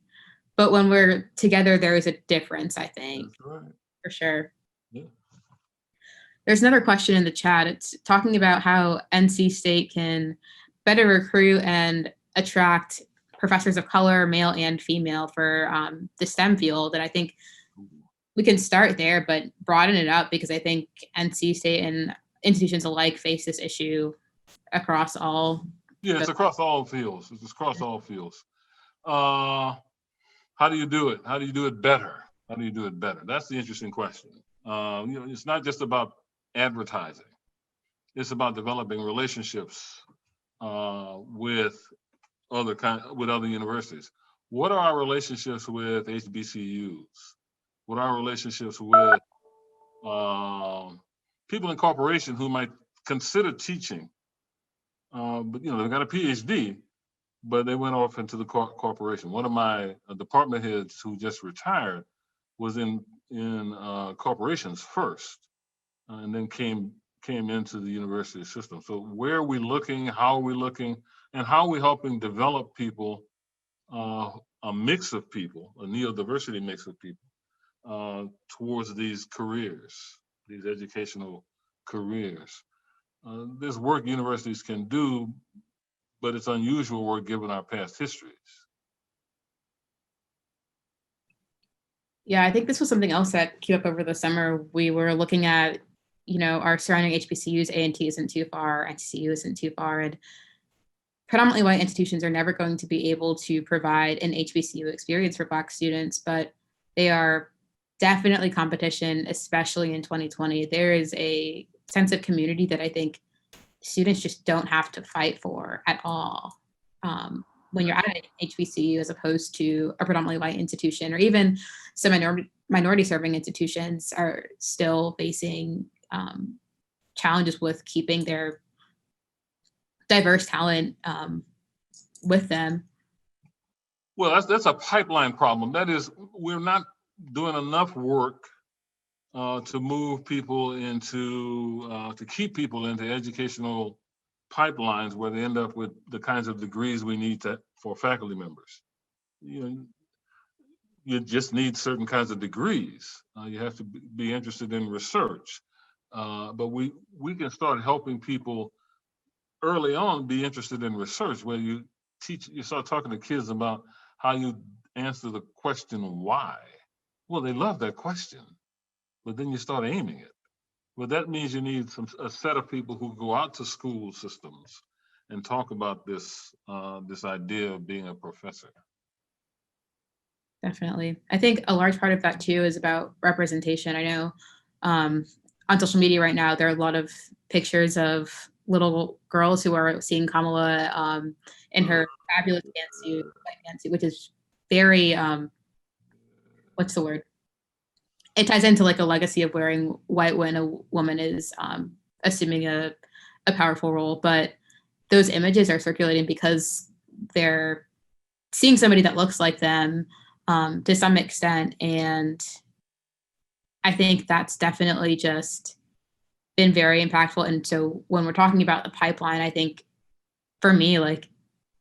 but when we're together, there is a difference, I think. That's right. For sure. Yeah. There's another question in the chat. It's talking about how NC State can better recruit and attract professors of color, male and female, for the STEM field. And I think we can start there, but broaden it up, because I think NC State and institutions alike face this issue across all. Yeah, it's across all fields. It's across all fields. How do you do it? How do you do it better? How do you do it better? That's the interesting question. It's not just about advertising. It's about developing relationships with other universities. What are our relationships with HBCUs? What are our relationships with people in corporation who might consider teaching, but they've got a PhD, but they went off into the corporation. One of my department heads who just retired was in corporations first, and then came into the university system. So where are we looking? How are we looking? And how are we helping develop people, a mix of people, a neodiversity mix of people, towards these careers, these educational careers? There's work universities can do, but it's unusual work given our past histories. Yeah, I think this was something else that came up over the summer. We were looking at, our surrounding HBCUs. A&T isn't too far, NCCU isn't too far, and predominantly white institutions are never going to be able to provide an HBCU experience for Black students, but they are definitely competition, especially in 2020. There is a sense of community that I think students just don't have to fight for at all. When you're at an HBCU as opposed to a predominantly white institution, or even some minority serving institutions are still facing challenges with keeping their diverse talent with them. Well, that's a pipeline problem. That is, we're not doing enough work to move people into, to keep people into educational pipelines where they end up with the kinds of degrees we need for faculty members. You just need certain kinds of degrees. You have to be interested in research. But we can start helping people early on be interested in research, where you start talking to kids about how you answer the question why. Well, they love that question, but then you start aiming it. Well, that means you need a set of people who go out to school systems and talk about this idea of being a professor. Definitely. I think a large part of that too is about representation. I know on social media right now, there are a lot of pictures of little girls who are seeing Kamala in her fabulous pantsuit, white pantsuit, which is very, what's the word? It ties into like a legacy of wearing white when a woman is assuming a powerful role. But those images are circulating because they're seeing somebody that looks like them to some extent. And I think that's definitely just been very impactful. And so when we're talking about the pipeline, I think for me, like,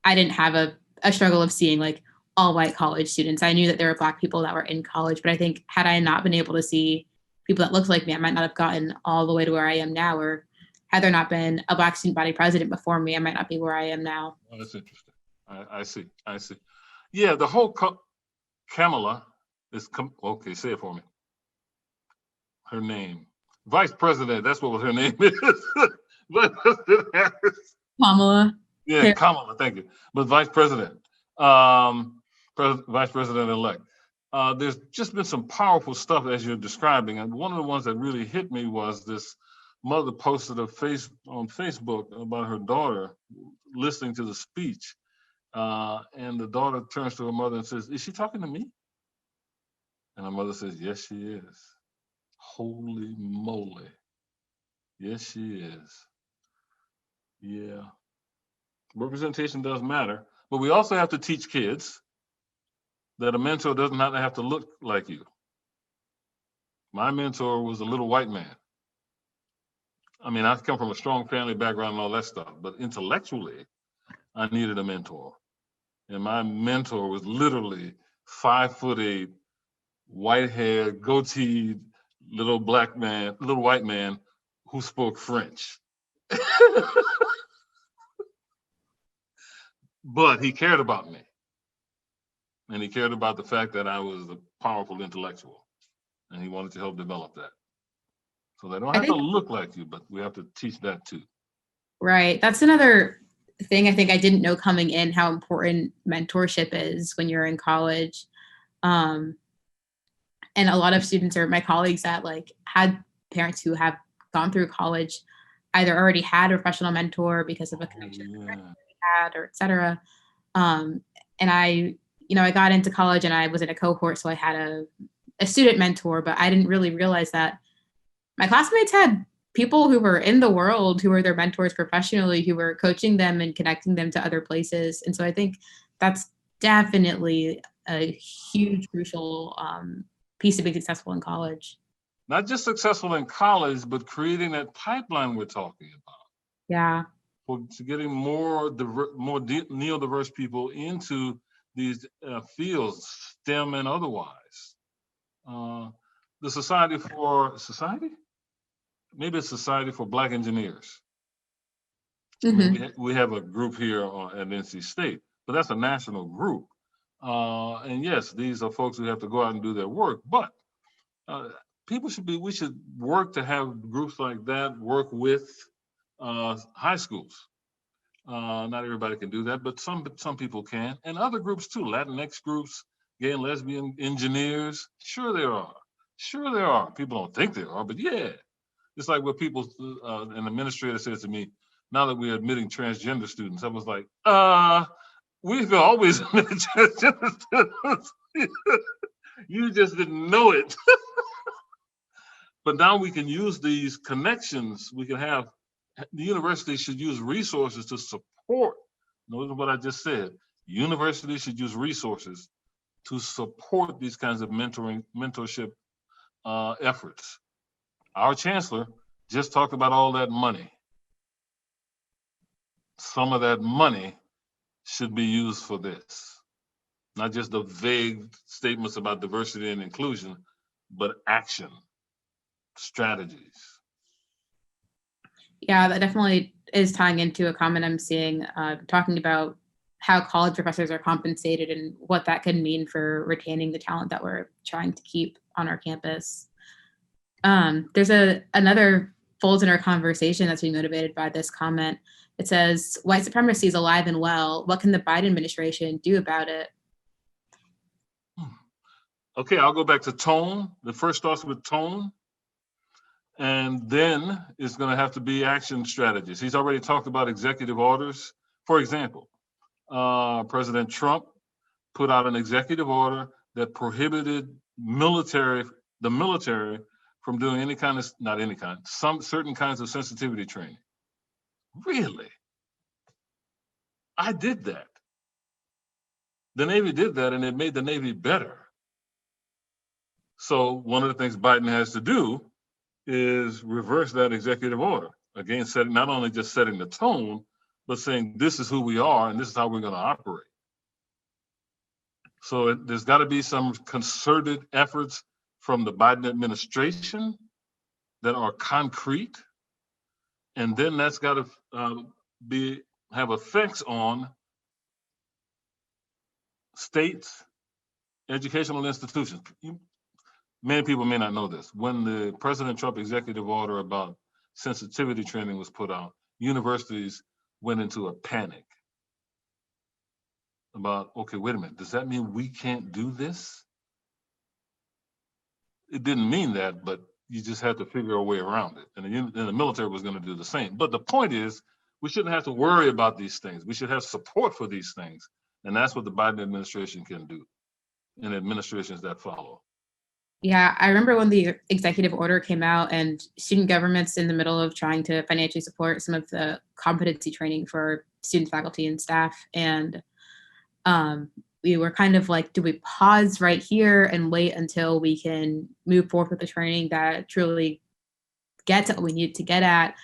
I didn't have a struggle of seeing like all white college students. I knew that there were Black people that were in college, but I think had I not been able to see people that looked like me, I might not have gotten all the way to where I am now. Or had there not been a Black student body president before me, I might not be where I am now. Oh, that's interesting. I see. Yeah, the whole Kamala is, okay, say it for me. Her name. Vice President, that's what her name is. Kamala. Yeah, Kamala, thank you. But Vice President, Vice President-elect. There's just been some powerful stuff as you're describing. And one of the ones that really hit me was this mother posted on Facebook about her daughter listening to the speech. And the daughter turns to her mother and says, "Is she talking to me?" And her mother says, "Yes, she is." Holy moly. Yes, she is. Yeah. Representation does matter, but we also have to teach kids that a mentor doesn't have to look like you. My mentor was a little white man. I mean, I come from a strong family background and all that stuff, but intellectually, I needed a mentor. And my mentor was literally 5'8", white-haired, goateed, little white man who spoke French. But he cared about me. And he cared about the fact that I was a powerful intellectual. And he wanted to help develop that. So they don't have to look like you, but we have to teach that too. Right. That's another thing I think I didn't know coming in, how important mentorship is when you're in college. And a lot of students or my colleagues that like had parents who have gone through college either already had a professional mentor because of a connection that they had, or et cetera. And I got into college and I was in a cohort, so I had a student mentor, but I didn't really realize that my classmates had people who were in the world, who were their mentors professionally, who were coaching them and connecting them to other places. And so I think that's definitely a huge, crucial piece of being successful in college. Not just successful in college, but creating that pipeline we're talking about. Yeah. For getting more neurodiverse people into these fields, STEM and otherwise. The Society for Black Engineers. Mm-hmm. We have a group here at NC State, but that's a national group. And yes, these are folks who have to go out and do their work, but we should work to have groups like that work with high schools. Not everybody can do that, but some people can, and other groups too. Latinx groups, gay and lesbian engineers. Sure there are. Sure there are. People don't think there are, but yeah. It's like what people, an administrator says to me, now that we're admitting transgender students, I was like, we've always admitted transgender students. You just didn't know it. But now we can use these connections. We can have, the university should use resources to support. Notice what I just said. Universities should use resources to support these kinds of mentorship efforts. Our chancellor just talked about all that money. Some of that money should be used for this. Not just the vague statements about diversity and inclusion, but action, strategies. Yeah, that definitely is tying into a comment I'm seeing, talking about how college professors are compensated and what that could mean for retaining the talent that we're trying to keep on our campus. There's another folds in our conversation that's being motivated by this comment. It says, white supremacy is alive and well. What can the Biden administration do about it? Okay, I'll go back to tone. The first starts with tone. And then it's going to have to be action strategies. He's already talked about executive orders. For example, President Trump put out an executive order that prohibited the military from doing any kind of, not any kind, some certain kinds of sensitivity training. Really? I did that. The Navy did that, and it made the Navy better. So one of the things Biden has to do is reverse that executive order. Again, not only just setting the tone, but saying this is who we are and this is how we're going to operate. So there's got to be some concerted efforts from the Biden administration that are concrete, and then that's got to have effects on states, educational institutions. Many people may not know this. When the President Trump executive order about sensitivity training was put out, universities went into a panic about, okay, wait a minute, does that mean we can't do this? It didn't mean that, but you just had to figure a way around it. And the military was going to do the same. But the point is, we shouldn't have to worry about these things. We should have support for these things. And that's what the Biden administration can do, and administrations that follow. Yeah, I remember when the executive order came out and student government's in the middle of trying to financially support some of the competency training for students, faculty, and staff. And we were kind of like, do we pause right here and wait until we can move forward with the training that truly gets at what we need to get at?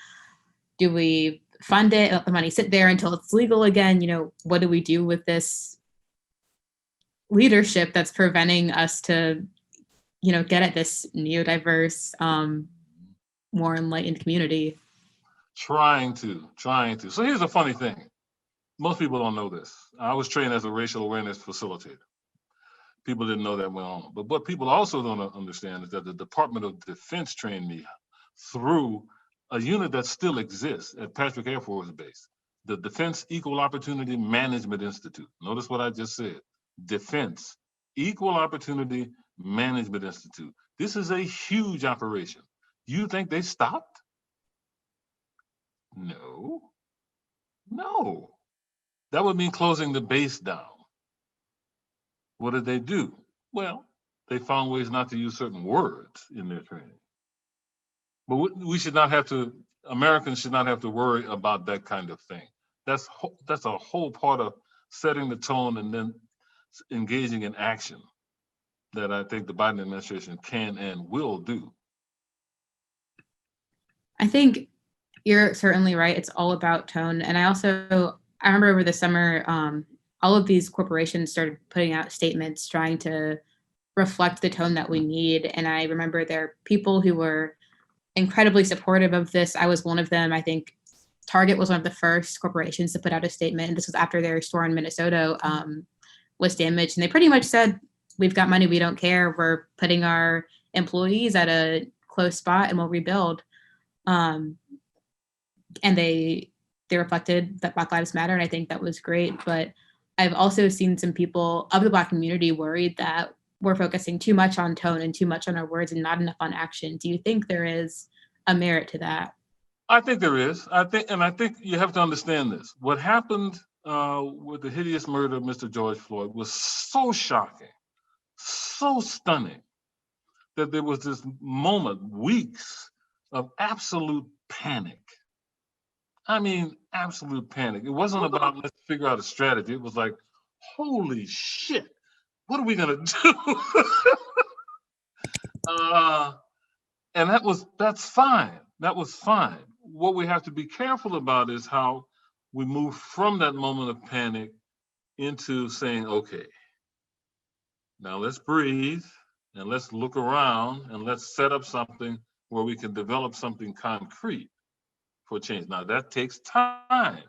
Do we fund it, let the money sit there until it's legal again? You know, what do we do with this leadership that's preventing us to, you know, get at this neurodiverse, more enlightened community? Trying to. So here's a funny thing. Most people don't know this. I was trained as a racial awareness facilitator. People didn't know that went on. But what people also don't understand is that the Department of Defense trained me through a unit that still exists at Patrick Air Force Base, the Defense Equal Opportunity Management Institute. Notice what I just said. Defense Equal Opportunity Management Institute. This is a huge operation. You think they stopped? No. That would mean closing the base down. What did they do? Well, they found ways not to use certain words in their training. But we should not have to, Americans should not have to worry about that kind of thing. That's a whole part of setting the tone and then engaging in action that I think the Biden administration can and will do. I think you're certainly right. It's all about tone. And I remember over the summer, all of these corporations started putting out statements trying to reflect the tone that we need. And I remember there are people who were incredibly supportive of this. I was one of them. I think Target was one of the first corporations to put out a statement. And this was after their store in Minnesota was damaged. And they pretty much said, we've got money, we don't care. We're putting our employees at a close spot and we'll rebuild. And they they reflected that Black Lives Matter, and I think that was great. But I've also seen some people of the Black community worried that we're focusing too much on tone and too much on our words and not enough on action. Do you think there is a merit to that? I think there is. I think you have to understand this. What happened with the hideous murder of Mr. George Floyd was so shocking, so stunning, that there was this moment, weeks of absolute panic. I mean, absolute panic. It wasn't about let's figure out a strategy. It was like, holy shit, what are we gonna do? And that's fine. That was fine. What we have to be careful about is how we move from that moment of panic into saying, okay, now let's breathe and let's look around and let's set up something where we can develop something concrete for change. Now that takes time.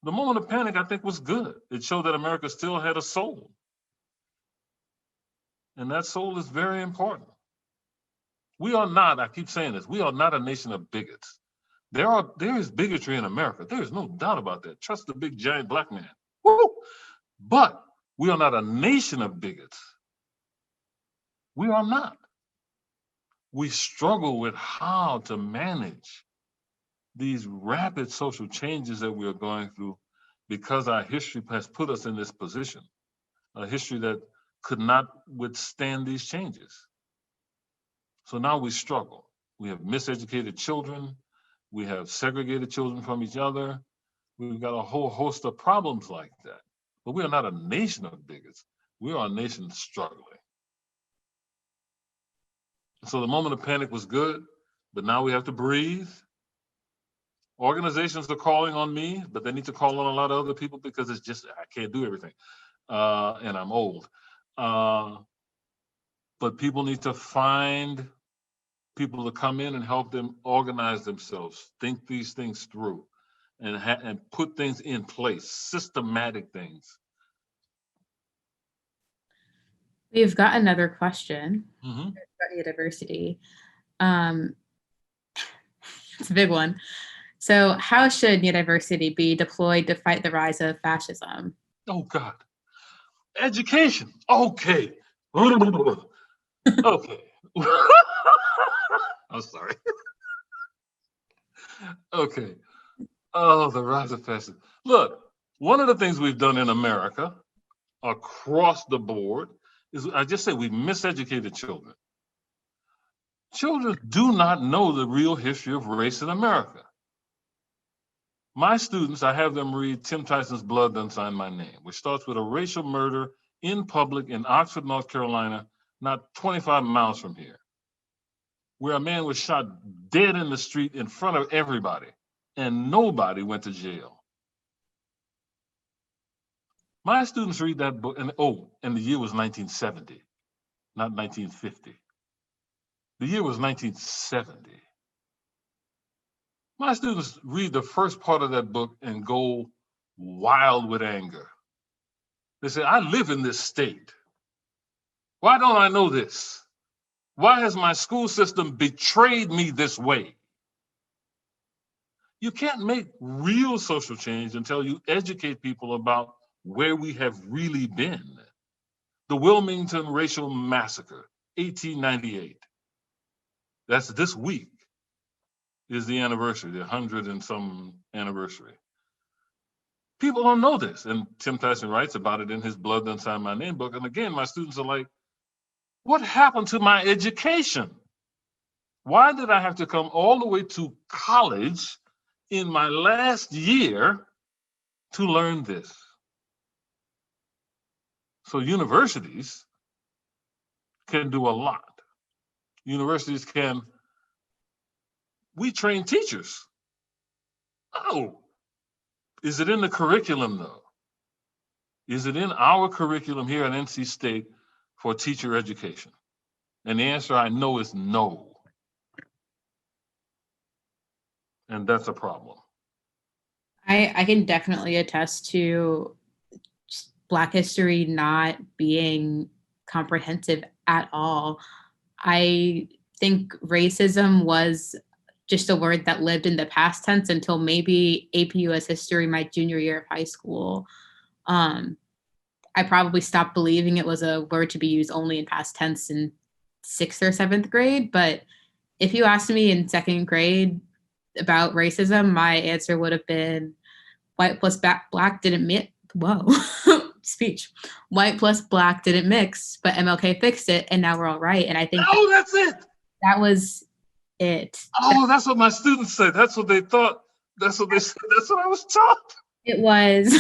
The moment of panic, I think, was good. It showed that America still had a soul. And that soul is very important. We are not, I keep saying this, we are not a nation of bigots. There is bigotry in America. There is no doubt about that. Trust the big giant black man. Woo! But we are not a nation of bigots. We are not. We struggle with how to manage these rapid social changes that we are going through because our history has put us in this position, a history that could not withstand these changes. So now we struggle. We have miseducated children. We have segregated children from each other. We've got a whole host of problems like that. But we are not a nation of bigots. We are a nation struggling. So the moment of panic was good, but now we have to breathe. Organizations are calling on me, but they need to call on a lot of other people because it's just, I can't do everything. And I'm old. But people need to find people to come in and help them organize themselves, think these things through, and put things in place, systematic things. We've got another question Mm-hmm. about diversity. It's a big one. So how should neurodiversity be deployed to fight the rise of fascism? Oh, God. Education. Okay. Okay. I'm sorry. Okay. Oh, the rise of fascism. Look, one of the things we've done in America across the board is, I just say, we've miseducated children. Children do not know the real history of race in America. My students, I have them read Tim Tyson's Blood Done Signed My Name, which starts with a racial murder in public in Oxford, North Carolina, not 25 miles from here, where a man was shot dead in the street in front of everybody, and nobody went to jail. My students read that book, and the year was 1970, not 1950. The year was 1970. My students read the first part of that book and go wild with anger. They say, I live in this state. Why don't I know this? Why has my school system betrayed me this way? You can't make real social change until you educate people about where we have really been. The Wilmington racial massacre, 1898. That's this week is the anniversary, the 100 and some anniversary. People don't know this. And Tim Tyson writes about it in his Blood Done Signed My Name book. And again, my students are like, what happened to my education? Why did I have to come all the way to college in my last year to learn this? So universities can do a lot. Universities can, we train teachers. Oh, is it in the curriculum though? Is it in our curriculum here at NC State for teacher education? And the answer I know is no. And that's a problem. I can definitely attest to Black history not being comprehensive at all. I think racism was just a word that lived in the past tense until maybe AP US history my junior year of high school. I probably stopped believing it was a word to be used only in past tense in 6th or 7th grade. But if you asked me in 2nd grade about racism, my answer would have been white plus black didn't mix. Whoa, speech. White plus black didn't mix, but MLK fixed it, and now we're all right. And I think that's it. that was it. Oh, that's what my students said. That's what they thought. That's what they said. That's what I was taught. It was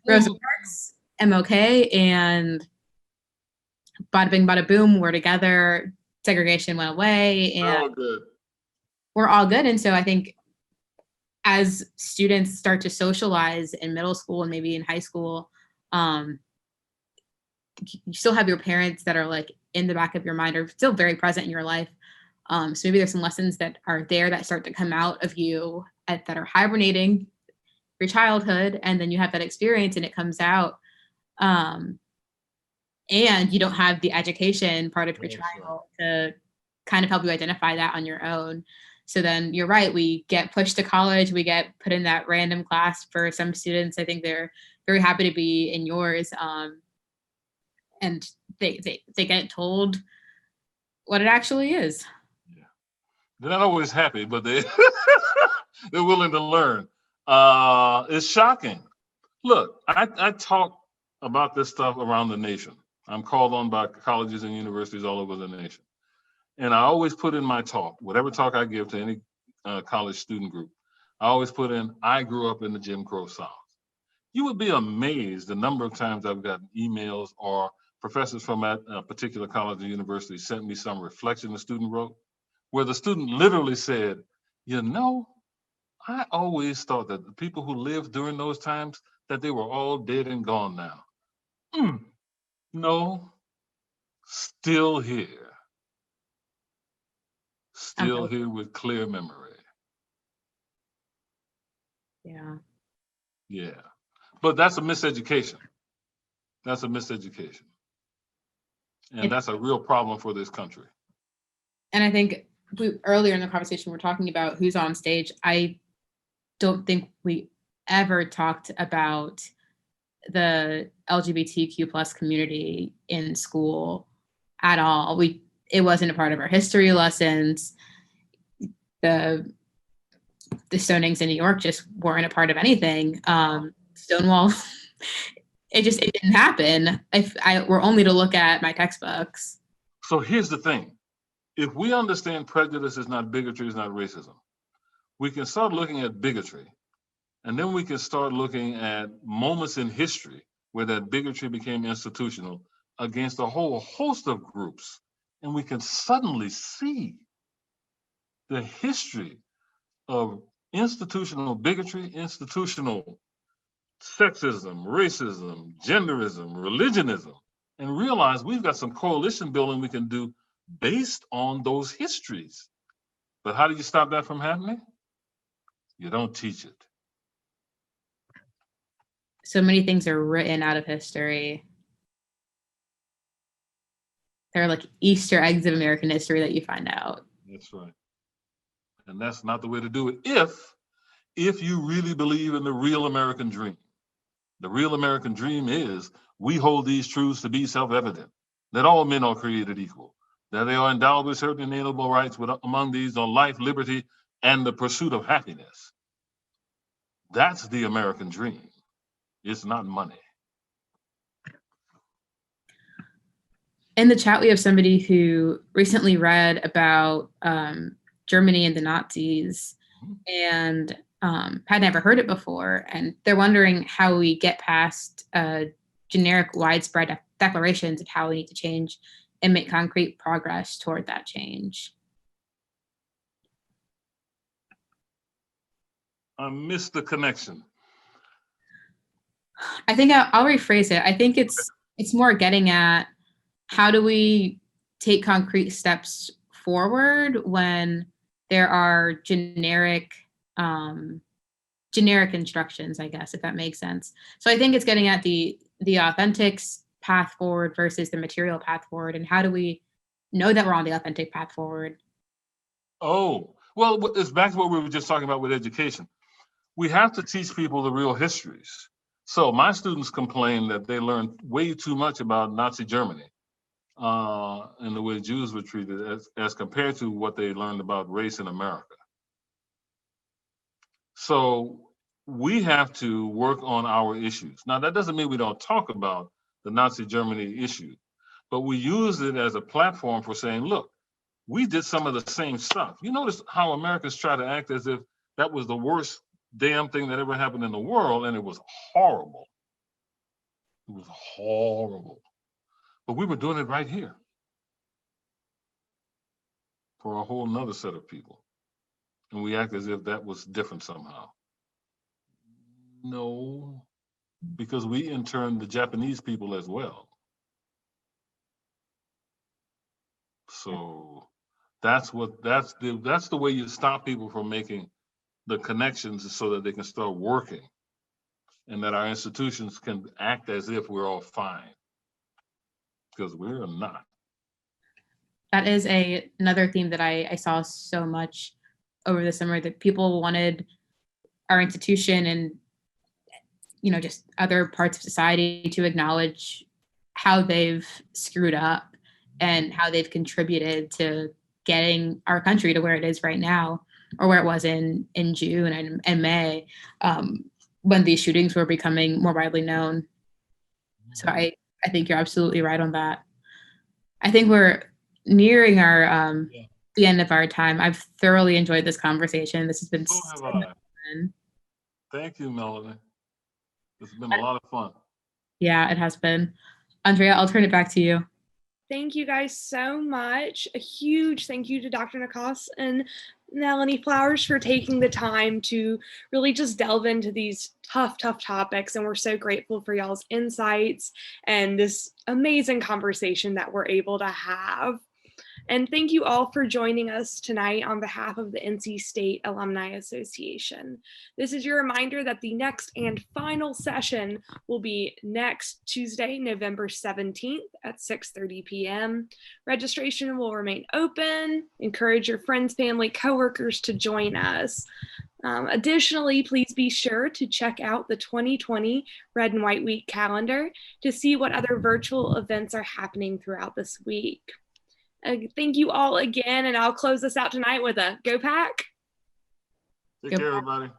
Rosa Parks, MLK, and bada bing, bada boom, we're together. Segregation went away, and we're all good. And so I think as students start to socialize in middle school and maybe in high school, you still have your parents that are like in the back of your mind or still very present in your life. So maybe there's some lessons that are there that start to come out of you that are hibernating your childhood, and then you have that experience and it comes out. And you don't have the education part of your child to kind of help you identify that on your own. So then you're right, we get pushed to college, we get put in that random class. For some students, I think they're very happy to be in yours. And they get told what it actually is. Yeah. They're not always happy, but they're willing to learn. It's shocking. Look, I talk about this stuff around the nation. I'm called on by colleges and universities all over the nation. And I always put in my talk, whatever talk I give to any college student group, I always put in, I grew up in the Jim Crow South. You would be amazed the number of times I've gotten emails or professors from a particular college or university sent me some reflection the student wrote, where the student literally said, you know, I always thought that the people who lived during those times, that they were all dead and gone now. No, still here. Still here with clear memory. Yeah. Yeah. But that's a miseducation. That's a miseducation. And that's a real problem for this country. And I think earlier in the conversation, we're talking about who's on stage. I don't think we ever talked about the LGBTQ plus community in school at all. It wasn't a part of our history lessons. The stonings in New York just weren't a part of anything. Stonewall, it didn't happen. We're only to look at my textbooks. So here's the thing. If we understand prejudice is not bigotry, is not racism, we can start looking at bigotry. And then we can start looking at moments in history where that bigotry became institutional against a whole host of groups. And we can suddenly see the history of institutional bigotry, institutional sexism, racism, genderism, religionism, and realize we've got some coalition building we can do based on those histories. But how do you stop that from happening? You don't teach it. So many things are written out of history. They're like Easter eggs of American history that you find out. That's right. And that's not the way to do it if you really believe in the real American dream. The real American dream is we hold these truths to be self-evident, that all men are created equal, that they are endowed with certain inalienable rights, among these are life, liberty, and the pursuit of happiness. That's the American dream. It's not money. In the chat, we have somebody who recently read about Germany and the Nazis and had never heard it before. And they're wondering how we get past generic widespread declarations of how we need to change and make concrete progress toward that change. I missed the connection. I think I'll rephrase it. I think it's more getting at how do we take concrete steps forward when there are generic instructions, I guess, if that makes sense. So I think it's getting at the authentic path forward versus the material path forward, and how do we know that we're on the authentic path forward? Oh, Well, it's back to what we were just talking about with education. We have to teach people the real histories. So my students complain that they learned way too much about Nazi Germany and the way Jews were treated as compared to what they learned about race in America. So we have to work on our issues. Now, that doesn't mean we don't talk about the Nazi Germany issue, but we use it as a platform for saying, look, we did some of the same stuff. You notice how Americans try to act as if that was the worst damn thing that ever happened in the world, and it was horrible. It was horrible. But we were doing it right here for a whole nother set of people. And we act as if that was different somehow. No, because we interned the Japanese people as well. So that's the way you stop people from making the connections so that they can start working and that our institutions can act as if we're all fine, because we're not. That is another theme that I saw so much over the summer, that people wanted our institution and, you know, just other parts of society to acknowledge how they've screwed up and how they've contributed to getting our country to where it is right now, or where it was in June and May, when these shootings were becoming more widely known. So I think you're absolutely right on that. I think we're nearing our the end of our time. I've thoroughly enjoyed this conversation. This has been so fun. Thank you, Melanie. It's been a lot of fun. Yeah, it has been. Andrea, I'll turn it back to you. Thank you guys so much. A huge thank you to Dr. Nacoste and Melanie Flowers for taking the time to really just delve into these tough topics. And we're so grateful for y'all's insights and this amazing conversation that we're able to have. And thank you all for joining us tonight on behalf of the NC State Alumni Association. This is your reminder that the next and final session will be next Tuesday, November 17th at 6:30 p.m. Registration will remain open. Encourage your friends, family, coworkers to join us. Additionally, please be sure to check out the 2020 Red and White Week calendar to see what other virtual events are happening throughout this week. Thank you all again, and I'll close this out tonight with a go Pack. Take care, everybody.